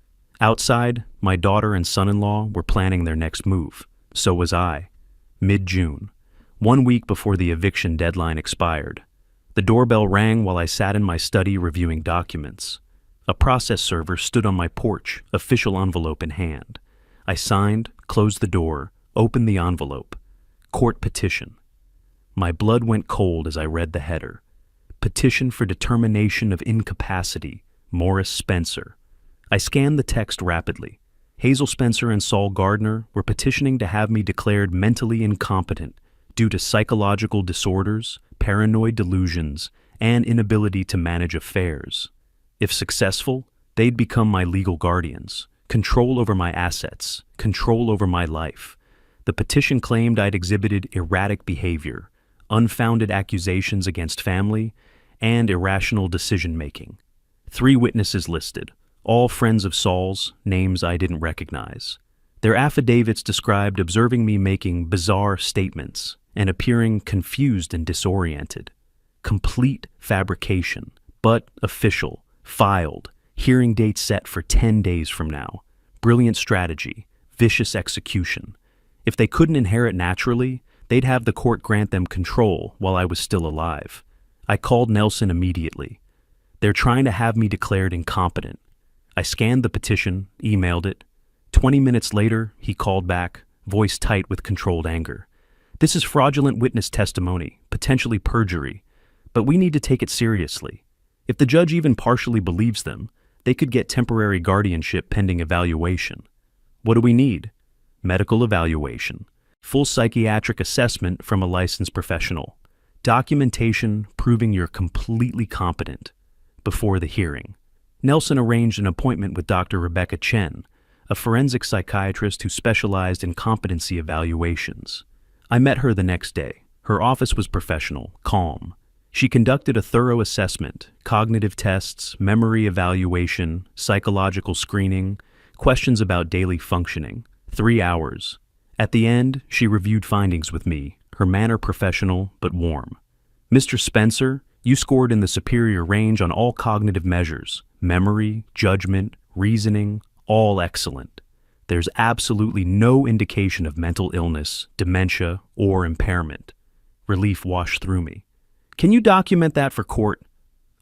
Outside, my daughter and son-in-law were planning their next move. So was I. Mid-June. 1 week before the eviction deadline expired. The doorbell rang while I sat in my study reviewing documents. A process server stood on my porch, official envelope in hand. I signed, closed the door, opened the envelope. Court petition. My blood went cold as I read the header. Petition for determination of incapacity, Morris Spencer. I scanned the text rapidly. Hazel Spencer and Saul Gardner were petitioning to have me declared mentally incompetent due to psychological disorders, paranoid delusions, and inability to manage affairs. If successful, they'd become my legal guardians, control over my assets, control over my life. The petition claimed I'd exhibited erratic behavior, unfounded accusations against family, and irrational decision-making. 3 witnesses listed, all friends of Saul's, names I didn't recognize. Their affidavits described observing me making bizarre statements and appearing confused and disoriented. Complete fabrication, but official, filed, hearing date set for 10 days from now. Brilliant strategy, vicious execution. If they couldn't inherit naturally, they'd have the court grant them control while I was still alive. I called Nelson immediately. They're trying to have me declared incompetent. I scanned the petition, emailed it. 20 minutes later, he called back, voice tight with controlled anger. This is fraudulent witness testimony, potentially perjury, but we need to take it seriously. If the judge even partially believes them, they could get temporary guardianship pending evaluation. What do we need? Medical evaluation, full psychiatric assessment from a licensed professional, documentation proving you're completely competent before the hearing. Nelson arranged an appointment with Dr. Rebecca Chen, a forensic psychiatrist who specialized in competency evaluations. I met her the next day. Her office was professional, calm. She conducted a thorough assessment, cognitive tests, memory evaluation, psychological screening, questions about daily functioning. 3 hours. At the end, she reviewed findings with me, her manner professional but warm. Mr. Spencer, you scored in the superior range on all cognitive measures, memory, judgment, reasoning, all excellent. There's absolutely no indication of mental illness, dementia, or impairment. Relief washed through me. Can you document that for court?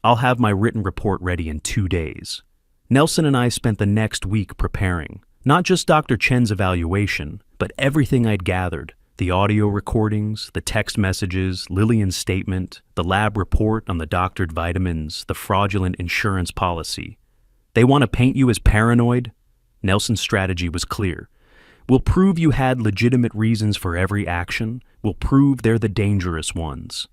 I'll have my written report ready in 2 days. Nelson and I spent the next week preparing, not just Dr. Chen's evaluation, but everything I'd gathered. The audio recordings, the text messages, Lillian's statement, the lab report on the doctored vitamins, the fraudulent insurance policy. They want to paint you as paranoid? Nelson's strategy was clear. We'll prove you had legitimate reasons for every action. We'll prove they're the dangerous ones.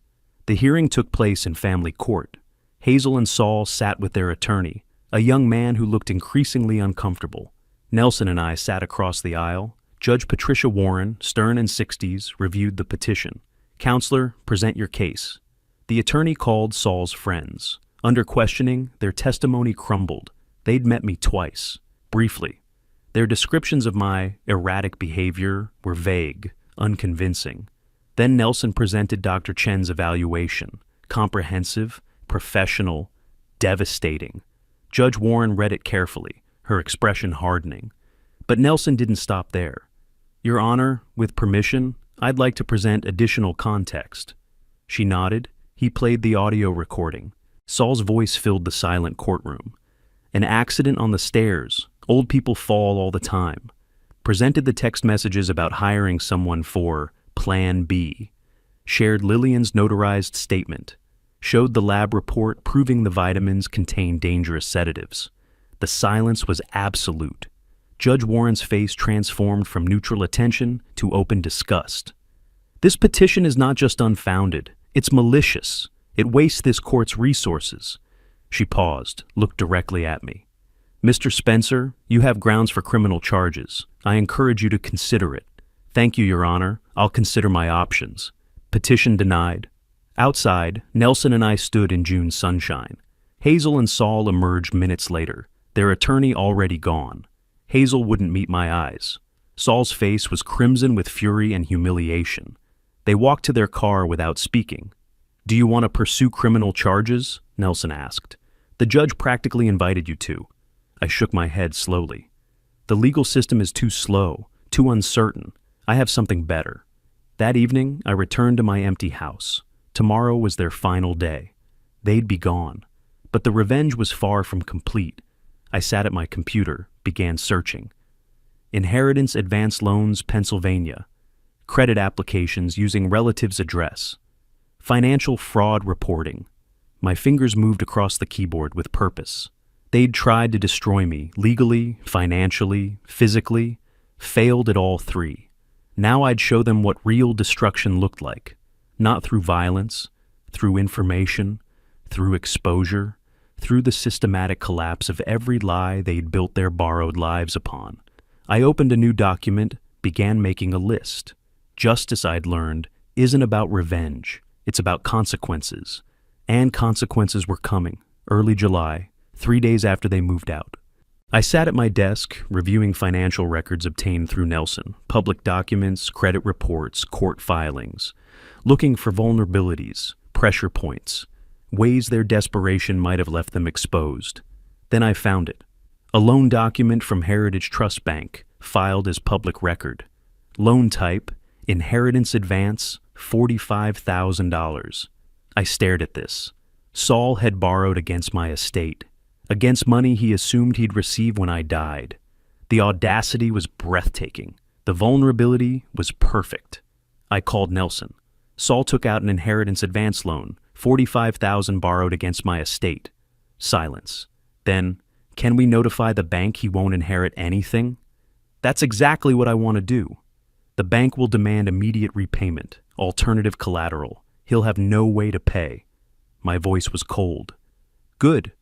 The hearing took place in family court. Hazel and Saul sat with their attorney, a young man who looked increasingly uncomfortable. Nelson and I sat across the aisle. Judge Patricia Warren, stern and 60s, reviewed the petition. Counselor, present your case. The attorney called Saul's friends. Under questioning, their testimony crumbled. They'd met me twice, briefly. Their descriptions of my erratic behavior were vague, unconvincing. Then Nelson presented Dr. Chen's evaluation. Comprehensive, professional, devastating. Judge Warren read it carefully, her expression hardening. But Nelson didn't stop there. Your Honor, with permission, I'd like to present additional context. She nodded. He played the audio recording. Saul's voice filled the silent courtroom. An accident on the stairs. Old people fall all the time. Presented the text messages about hiring someone for Plan B. Shared Lillian's notarized statement. Showed the lab report proving the vitamins contained dangerous sedatives. The silence was absolute. Judge Warren's face transformed from neutral attention to open disgust. This petition is not just unfounded, it's malicious. It wastes this court's resources. She paused, looked directly at me. Mr. Spencer, you have grounds for criminal charges. I encourage you to consider it. Thank you, Your Honor. I'll consider my options. Petition denied. Outside, Nelson and I stood in June's sunshine. Hazel and Saul emerged minutes later, their attorney already gone. Hazel wouldn't meet my eyes. Saul's face was crimson with fury and humiliation. They walked to their car without speaking. Do you want to pursue criminal charges? Nelson asked. The judge practically invited you to. I shook my head slowly. The legal system is too slow, too uncertain. I have something better. That evening, I returned to my empty house. Tomorrow was their final day. They'd be gone. But the revenge was far from complete. I sat at my computer, began searching. Inheritance Advance Loans, Pennsylvania. Credit applications using relative's address. Financial fraud reporting. My fingers moved across the keyboard with purpose. They'd tried to destroy me, legally, financially, physically, failed at all three. Now I'd show them what real destruction looked like. Not through violence, through information, through exposure, through the systematic collapse of every lie they'd built their borrowed lives upon. I opened a new document, began making a list. Justice, I'd learned, isn't about revenge. It's about consequences. And consequences were coming. Early July, 3 days after they moved out. I sat at my desk, reviewing financial records obtained through Nelson, public documents, credit reports, court filings, looking for vulnerabilities, pressure points, ways their desperation might have left them exposed. Then I found it. A loan document from Heritage Trust Bank, filed as public record. Loan type, Inheritance Advance, $45,000. I stared at this. Saul had borrowed against my estate, against money he assumed he'd receive when I died. The audacity was breathtaking. The vulnerability was perfect. I called Nelson. Saul took out an inheritance advance loan, $45,000 borrowed against my estate. Silence. Then, can we notify the bank he won't inherit anything? That's exactly what I want to do. The bank will demand immediate repayment, alternative collateral. He'll have no way to pay. My voice was cold. Good.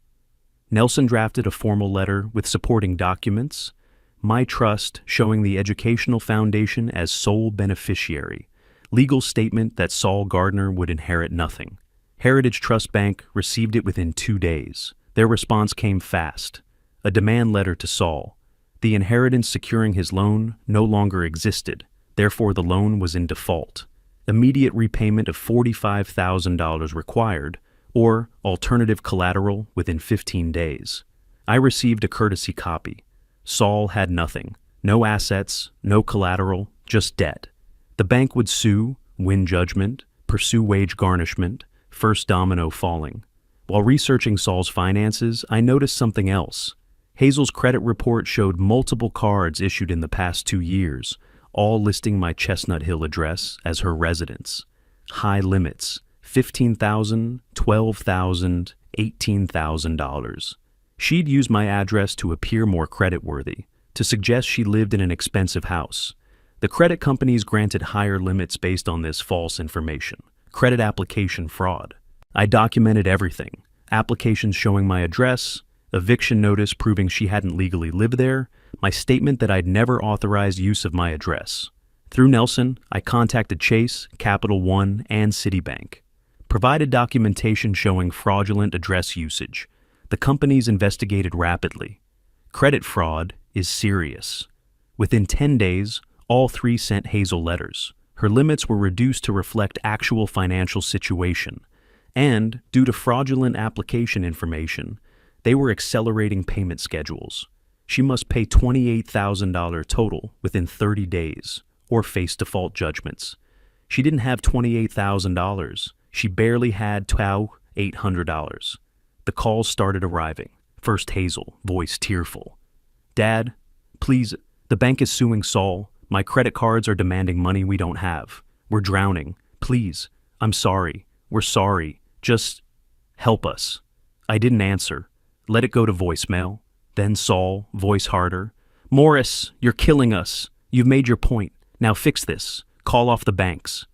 Nelson drafted a formal letter with supporting documents. My trust showing the educational foundation as sole beneficiary. Legal statement that Saul Gardner would inherit nothing. Heritage Trust Bank received it within 2 days. Their response came fast. A demand letter to Saul. The inheritance securing his loan no longer existed. Therefore, the loan was in default. Immediate repayment of $45,000 required, or alternative collateral within 15 days. I received a courtesy copy. Saul had nothing. No assets, no collateral, just debt. The bank would sue, win judgment, pursue wage garnishment, first domino falling. While researching Saul's finances, I noticed something else. Hazel's credit report showed multiple cards issued in the past 2 years, all listing my Chestnut Hill address as her residence. High limits, $15,000, $12,000, $18,000. She'd used my address to appear more creditworthy, to suggest she lived in an expensive house. The credit companies granted higher limits based on this false information. Credit application fraud. I documented everything. Applications showing my address, eviction notice proving she hadn't legally lived there, my statement that I'd never authorized use of my address. Through Nelson, I contacted Chase, Capital One, and Citibank. Provided documentation showing fraudulent address usage. The companies investigated rapidly. Credit fraud is serious. Within 10 days, all three sent Hazel letters. Her limits were reduced to reflect actual financial situation. And, due to fraudulent application information, they were accelerating payment schedules. She must pay $28,000 total within 30 days, or face default judgments. She didn't have $28,000. She barely had $800. The calls started arriving. First Hazel, voice tearful. Dad, please, the bank is suing Saul. My credit cards are demanding money we don't have. We're drowning. Please, I'm sorry. We're sorry. Just help us. I didn't answer. Let it go to voicemail. Then Saul, voice harder. Morris, you're killing us. You've made your point. Now fix this. Call off the banks.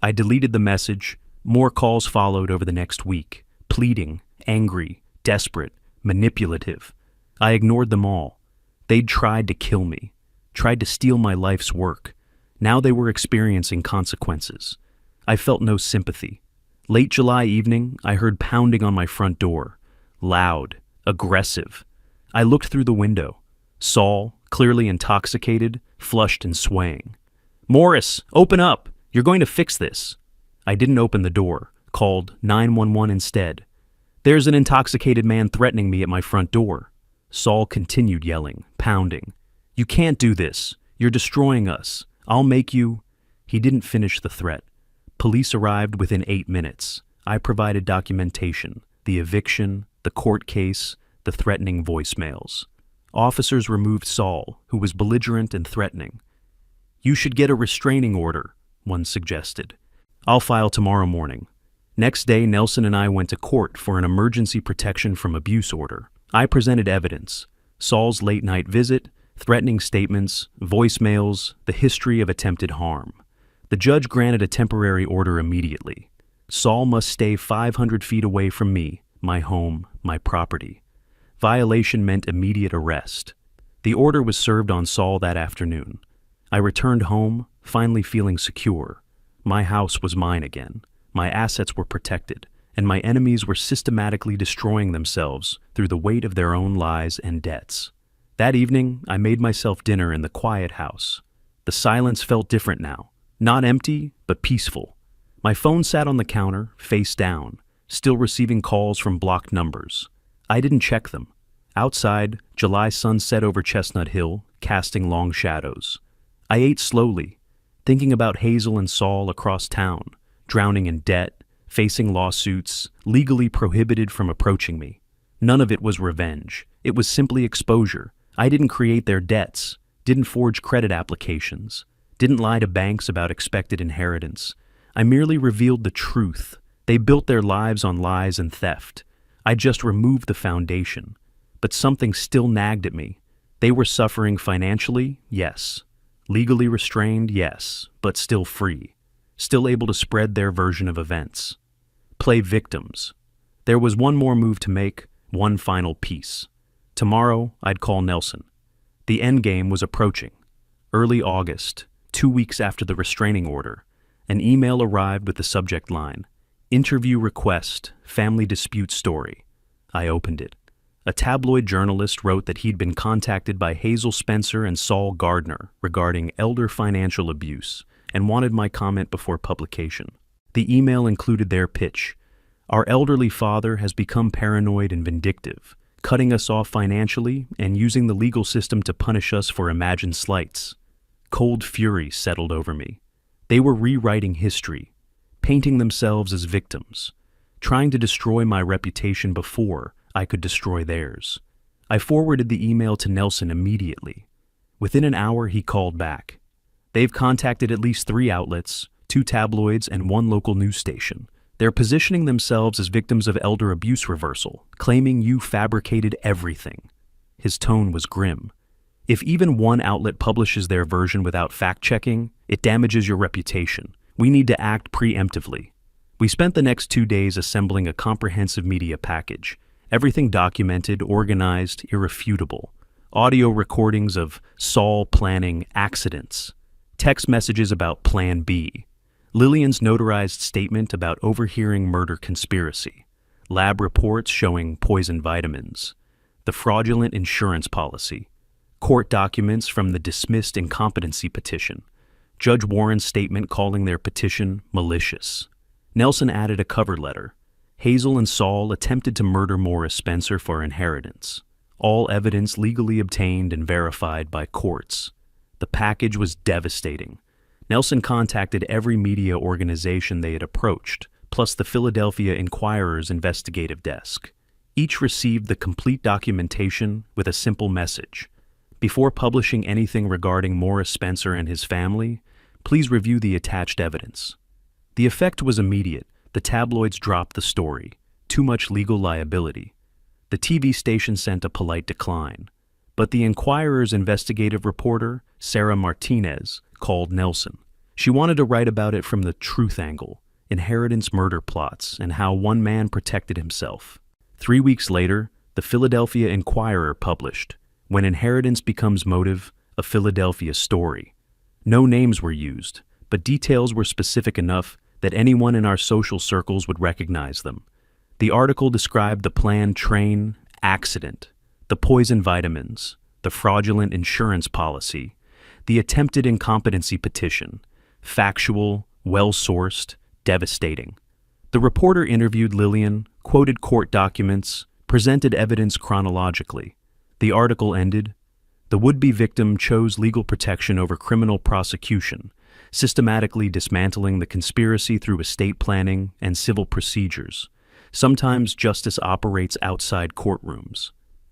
I deleted the message. More calls followed over the next week. Pleading, angry, desperate, manipulative. I ignored them all. They'd tried to kill me. Tried to steal my life's work. Now they were experiencing consequences. I felt no sympathy. Late July evening, I heard pounding on my front door. Loud, aggressive. I looked through the window. Saul, clearly intoxicated, flushed and swaying. Morris, open up! You're going to fix this. I didn't open the door. Called 911 instead. There's an intoxicated man threatening me at my front door. Saul continued yelling, pounding. You can't do this. You're destroying us. I'll make you... He didn't finish the threat. Police arrived within 8 minutes. I provided documentation, the eviction, the court case, the threatening voicemails. Officers removed Saul, who was belligerent and threatening. "You should get a restraining order," one suggested. "I'll file tomorrow morning." Next day, Nelson and I went to court for an emergency protection from abuse order. I presented evidence: Saul's late-night visit, threatening statements, voicemails, the history of attempted harm. The judge granted a temporary order immediately. Saul must stay 500 feet away from me, my home, my property. Violation meant immediate arrest. The order was served on Saul that afternoon. I returned home, finally feeling secure. My house was mine again. My assets were protected, and my enemies were systematically destroying themselves through the weight of their own lies and debts. That evening, I made myself dinner in the quiet house. The silence felt different now. Not empty, but peaceful. My phone sat on the counter, face down, still receiving calls from blocked numbers. I didn't check them. Outside, July sun set over Chestnut Hill, casting long shadows. I ate slowly, thinking about Hazel and Saul across town, drowning in debt, facing lawsuits, legally prohibited from approaching me. None of it was revenge. It was simply exposure. I didn't create their debts, didn't forge credit applications, didn't lie to banks about expected inheritance. I merely revealed the truth. They built their lives on lies and theft. I just removed the foundation. But something still nagged at me. They were suffering financially, yes. Legally restrained, yes, but still free. Still able to spread their version of events. Play victims. There was one more move to make, one final piece. Tomorrow, I'd call Nelson. The endgame was approaching. Early August, 2 weeks after the restraining order, an email arrived with the subject line, "Interview request, family dispute story." I opened it. A tabloid journalist wrote that he'd been contacted by Hazel Spencer and Saul Gardner regarding elder financial abuse and wanted my comment before publication. The email included their pitch. "Our elderly father has become paranoid and vindictive, cutting us off financially and using the legal system to punish us for imagined slights." Cold fury settled over me. They were rewriting history, painting themselves as victims, trying to destroy my reputation before I could destroy theirs. I forwarded the email to Nelson immediately. Within an hour, he called back. "They've contacted at least 3 outlets, 2 tabloids, and 1 local news station. They're positioning themselves as victims of elder abuse reversal, claiming you fabricated everything." His tone was grim. "If even one outlet publishes their version without fact-checking, it damages your reputation. We need to act preemptively." We spent the next 2 days assembling a comprehensive media package. Everything documented, organized, irrefutable. Audio recordings of Saul planning accidents. Text messages about Plan B. Lillian's notarized statement about overhearing murder conspiracy. Lab reports showing poison vitamins. The fraudulent insurance policy. Court documents from the dismissed incompetency petition. Judge Warren's statement calling their petition malicious. Nelson added a cover letter. Hazel and Saul attempted to murder Morris Spencer for inheritance. All evidence legally obtained and verified by courts. The package was devastating. Nelson contacted every media organization they had approached, plus the Philadelphia Inquirer's investigative desk. Each received the complete documentation with a simple message. Before publishing anything regarding Morris Spencer and his family, please review the attached evidence. The effect was immediate. The tabloids dropped the story. Too much legal liability. The TV station sent a polite decline. But the Inquirer's investigative reporter, Sarah Martinez, called Nelson. She wanted to write about it from the truth angle, inheritance murder plots, and how one man protected himself. 3 weeks later, the Philadelphia Inquirer published, "When Inheritance Becomes Motive, a Philadelphia Story." No names were used, but details were specific enough that anyone in our social circles would recognize them. The article described the planned train accident, the poison vitamins, the fraudulent insurance policy, the attempted incompetency petition, factual, well-sourced, devastating. The reporter interviewed Lillian, quoted court documents, presented evidence chronologically. The article ended, "The would-be victim chose legal protection over criminal prosecution, systematically dismantling the conspiracy through estate planning and civil procedures. Sometimes justice operates outside courtrooms.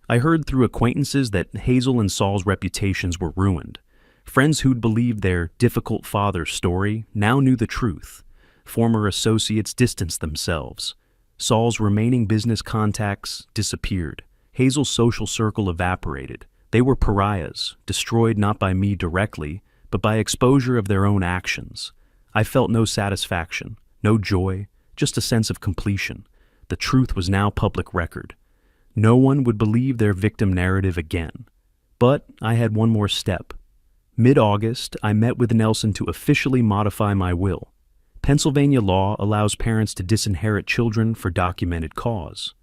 I heard through acquaintances that Hazel and Saul's reputations were ruined. Friends who'd believed their difficult father's story now knew the truth. Former associates distanced themselves. Saul's remaining business contacts disappeared. Hazel's social circle evaporated. They were pariahs, destroyed not by me directly, but by exposure of their own actions. I felt no satisfaction, no joy, just a sense of completion. The truth was now public record. No one would believe their victim narrative again. But I had one more step. Mid-August, I met with Nelson to officially modify my will. Pennsylvania law allows parents to disinherit children for documented cause.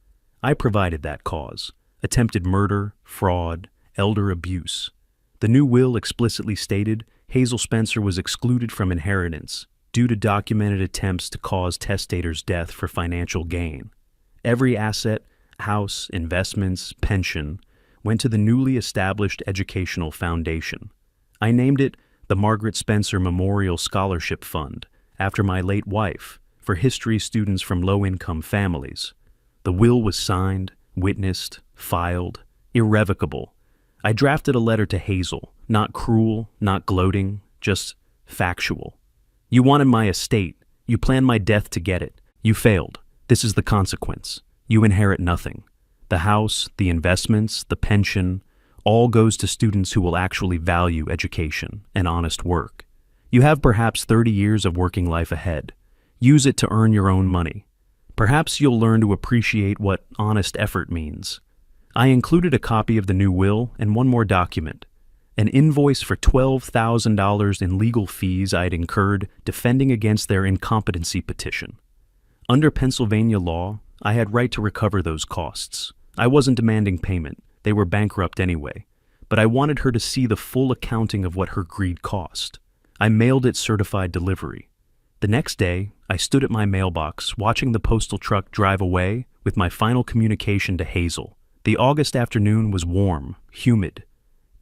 I provided that cause: attempted murder, fraud, elder abuse. The new will explicitly stated Hazel Spencer was excluded from inheritance due to documented attempts to cause testator's death for financial gain. Every asset, house, investments, pension, went to the newly established educational foundation. I named it the Margaret Spencer Memorial Scholarship Fund, after my late wife, for history students from low-income families. The will was signed, witnessed, filed, irrevocable. I drafted a letter to Hazel, not cruel, not gloating, just factual. You wanted my estate. You planned my death to get it. You failed. This is the consequence. You inherit nothing. The house, the investments, the pension, all goes to students who will actually value education and honest work. You have perhaps 30 years of working life ahead. Use it to earn your own money. Perhaps you'll learn to appreciate what honest effort means. I included a copy of the new will and one more document: an invoice for $12,000 in legal fees I'd incurred defending against their incompetency petition. Under Pennsylvania law, I had right to recover those costs. I wasn't demanding payment. They were bankrupt anyway. But I wanted her to see the full accounting of what her greed cost. I mailed it certified delivery. The next day, I stood at my mailbox watching the postal truck drive away with my final communication to Hazel. The August afternoon was warm, humid.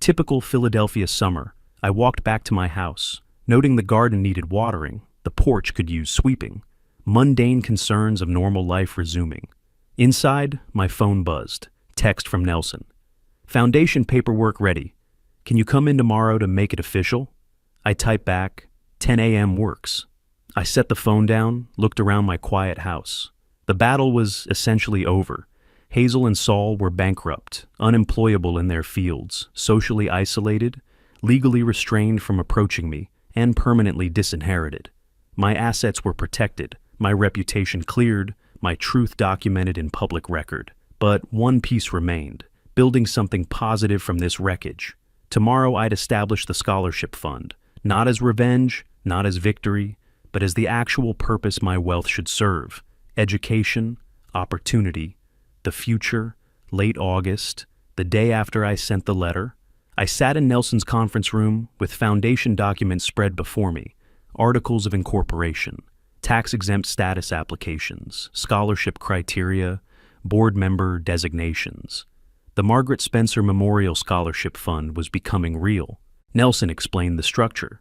Typical Philadelphia summer. I walked back to my house, noting the garden needed watering, the porch could use sweeping, mundane concerns of normal life resuming. Inside, my phone buzzed. Text from Nelson. Foundation paperwork ready. Can you come in tomorrow to make it official? I typed back, 10 a.m. works. I set the phone down, looked around my quiet house. The battle was essentially over. Hazel and Saul were bankrupt, unemployable in their fields, socially isolated, legally restrained from approaching me, and permanently disinherited. My assets were protected, my reputation cleared, my truth documented in public record. But one piece remained: building something positive from this wreckage. Tomorrow I'd establish the scholarship fund, not as revenge, not as victory, but as the actual purpose my wealth should serve: education, opportunity, the future. Late August, the day after I sent the letter, I sat in Nelson's conference room with foundation documents spread before me: articles of incorporation, tax-exempt status applications, scholarship criteria, board member designations. The Margaret Spencer Memorial Scholarship Fund was becoming real. Nelson explained the structure.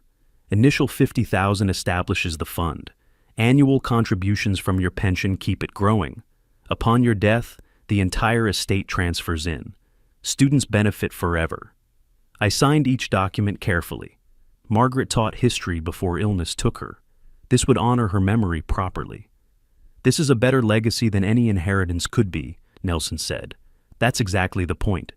Initial $50,000 establishes the fund. Annual contributions from your pension keep it growing. Upon your death, the entire estate transfers in. Students benefit forever. I signed each document carefully. Margaret taught history before illness took her. This would honor her memory properly. This is a better legacy than any inheritance could be, Nelson said. That's exactly the point.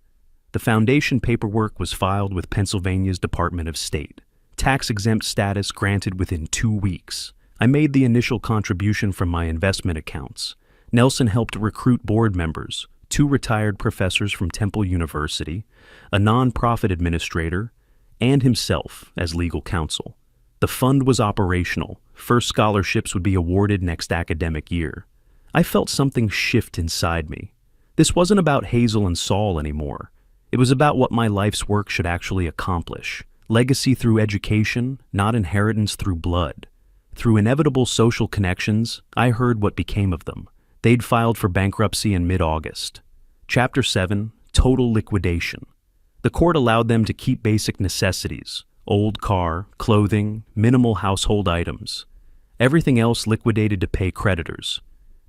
The foundation paperwork was filed with Pennsylvania's Department of State. Tax-exempt status granted within 2 weeks. I made the initial contribution from my investment accounts. Nelson helped recruit board members, 2 retired professors from Temple University, a nonprofit administrator, and himself as legal counsel. The fund was operational. First scholarships would be awarded next academic year. I felt something shift inside me. This wasn't about Hazel and Saul anymore. It was about what my life's work should actually accomplish. Legacy through education, not inheritance through blood. Through inevitable social connections, I heard what became of them. They'd filed for bankruptcy in mid-August. Chapter 7, Total Liquidation. The court allowed them to keep basic necessities: old car, clothing, minimal household items. Everything else liquidated to pay creditors.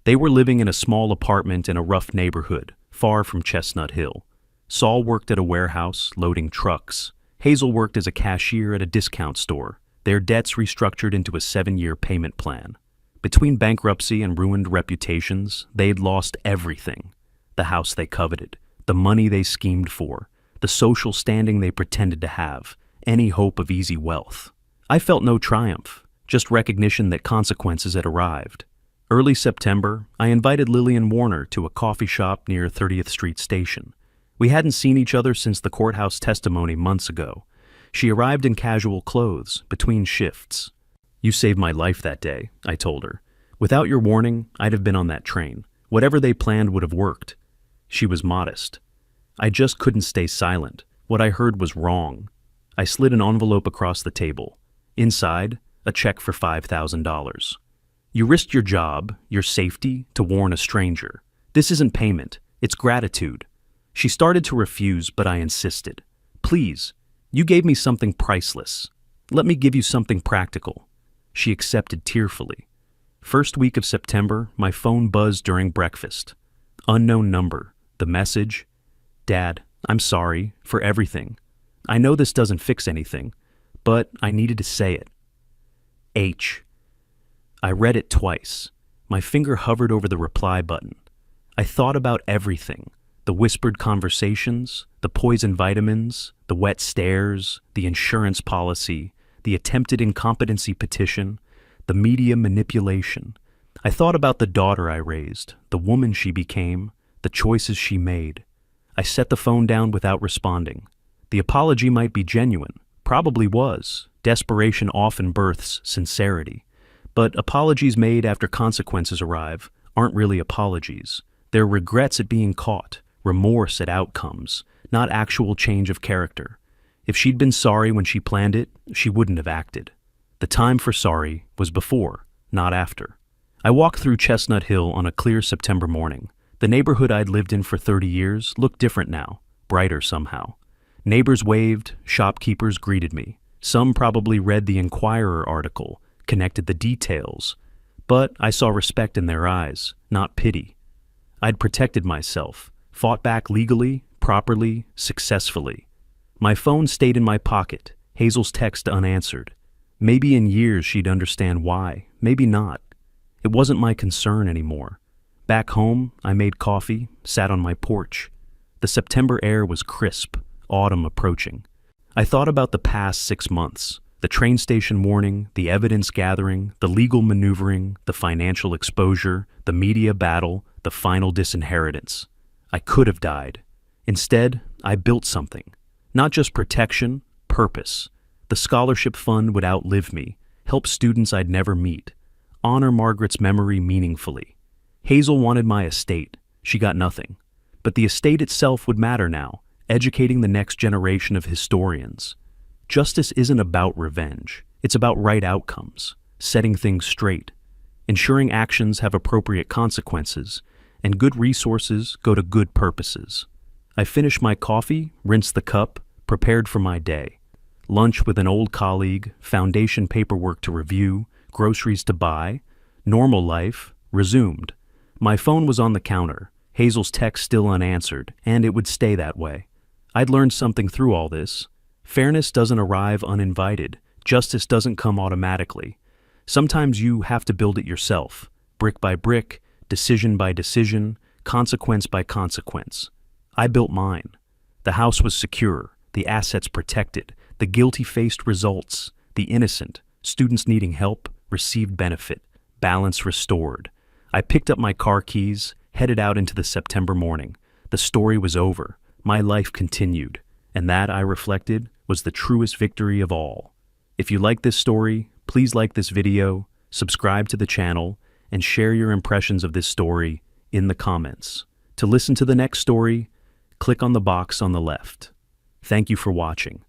They were living in a small apartment in a rough neighborhood, far from Chestnut Hill. Saul worked at a warehouse, loading trucks. Hazel worked as a cashier at a discount store, their debts restructured into a 7-year payment plan. Between bankruptcy and ruined reputations, they'd lost everything. The house they coveted, the money they schemed for, the social standing they pretended to have, any hope of easy wealth. I felt no triumph, just recognition that consequences had arrived. Early September, I invited Lillian Warner to a coffee shop near 30th Street Station. We hadn't seen each other since the courthouse testimony months ago. She arrived in casual clothes, between shifts. "You saved my life that day," I told her. "Without your warning, I'd have been on that train. Whatever they planned would have worked." She was modest. "I just couldn't stay silent. What I heard was wrong." I slid an envelope across the table. Inside, a check for $5,000. "You risked your job, your safety, to warn a stranger. This isn't payment, it's gratitude." She started to refuse, but I insisted. "Please, you gave me something priceless. Let me give you something practical." She accepted tearfully. First week of September, my phone buzzed during breakfast. Unknown number. The message: "Dad, I'm sorry for everything. I know this doesn't fix anything, but I needed to say it. H." I read it twice. My finger hovered over the reply button. I thought about everything: the whispered conversations, the poison vitamins, the wet stares, the insurance policy, the attempted incompetency petition, the media manipulation. I thought about the daughter I raised, the woman she became, the choices she made. I set the phone down without responding. The apology might be genuine, probably was. Desperation often births sincerity. But apologies made after consequences arrive aren't really apologies. They're regrets at being caught, remorse at outcomes, not actual change of character. If she'd been sorry when she planned it, she wouldn't have acted. The time for sorry was before, not after. I walked through Chestnut Hill on a clear September morning. The neighborhood I'd lived in for 30 years looked different now, brighter somehow. Neighbors waved, shopkeepers greeted me. Some probably read the Inquirer article, connected the details. But I saw respect in their eyes, not pity. I'd protected myself, fought back legally, properly, successfully. My phone stayed in my pocket, Hazel's text unanswered. Maybe in years she'd understand why, maybe not. It wasn't my concern anymore. Back home, I made coffee, sat on my porch. The September air was crisp, autumn approaching. I thought about the past 6 months, the train station warning, the evidence gathering, the legal maneuvering, the financial exposure, the media battle, the final disinheritance. I could have died. Instead, I built something. Not just protection, purpose. The scholarship fund would outlive me, help students I'd never meet, honor Margaret's memory meaningfully. Hazel wanted my estate. She got nothing. But the estate itself would matter now, educating the next generation of historians. Justice isn't about revenge. It's about right outcomes, setting things straight, ensuring actions have appropriate consequences, and good resources go to good purposes. I finished my coffee, rinsed the cup, prepared for my day. Lunch with an old colleague, foundation paperwork to review, groceries to buy. Normal life resumed. My phone was on the counter, Hazel's text still unanswered, and it would stay that way. I'd learned something through all this. Fairness doesn't arrive uninvited. Justice doesn't come automatically. Sometimes you have to build it yourself, brick by brick, decision by decision, consequence by consequence. I built mine. The house was secure, the assets protected, the guilty faced results, the innocent, students needing help, received benefit, balance restored. I picked up my car keys, headed out into the September morning. The story was over. My life continued. And that, I reflected, was the truest victory of all. If you like this story, please like this video, subscribe to the channel, and share your impressions of this story in the comments. To listen to the next story, click on the box on the left. Thank you for watching.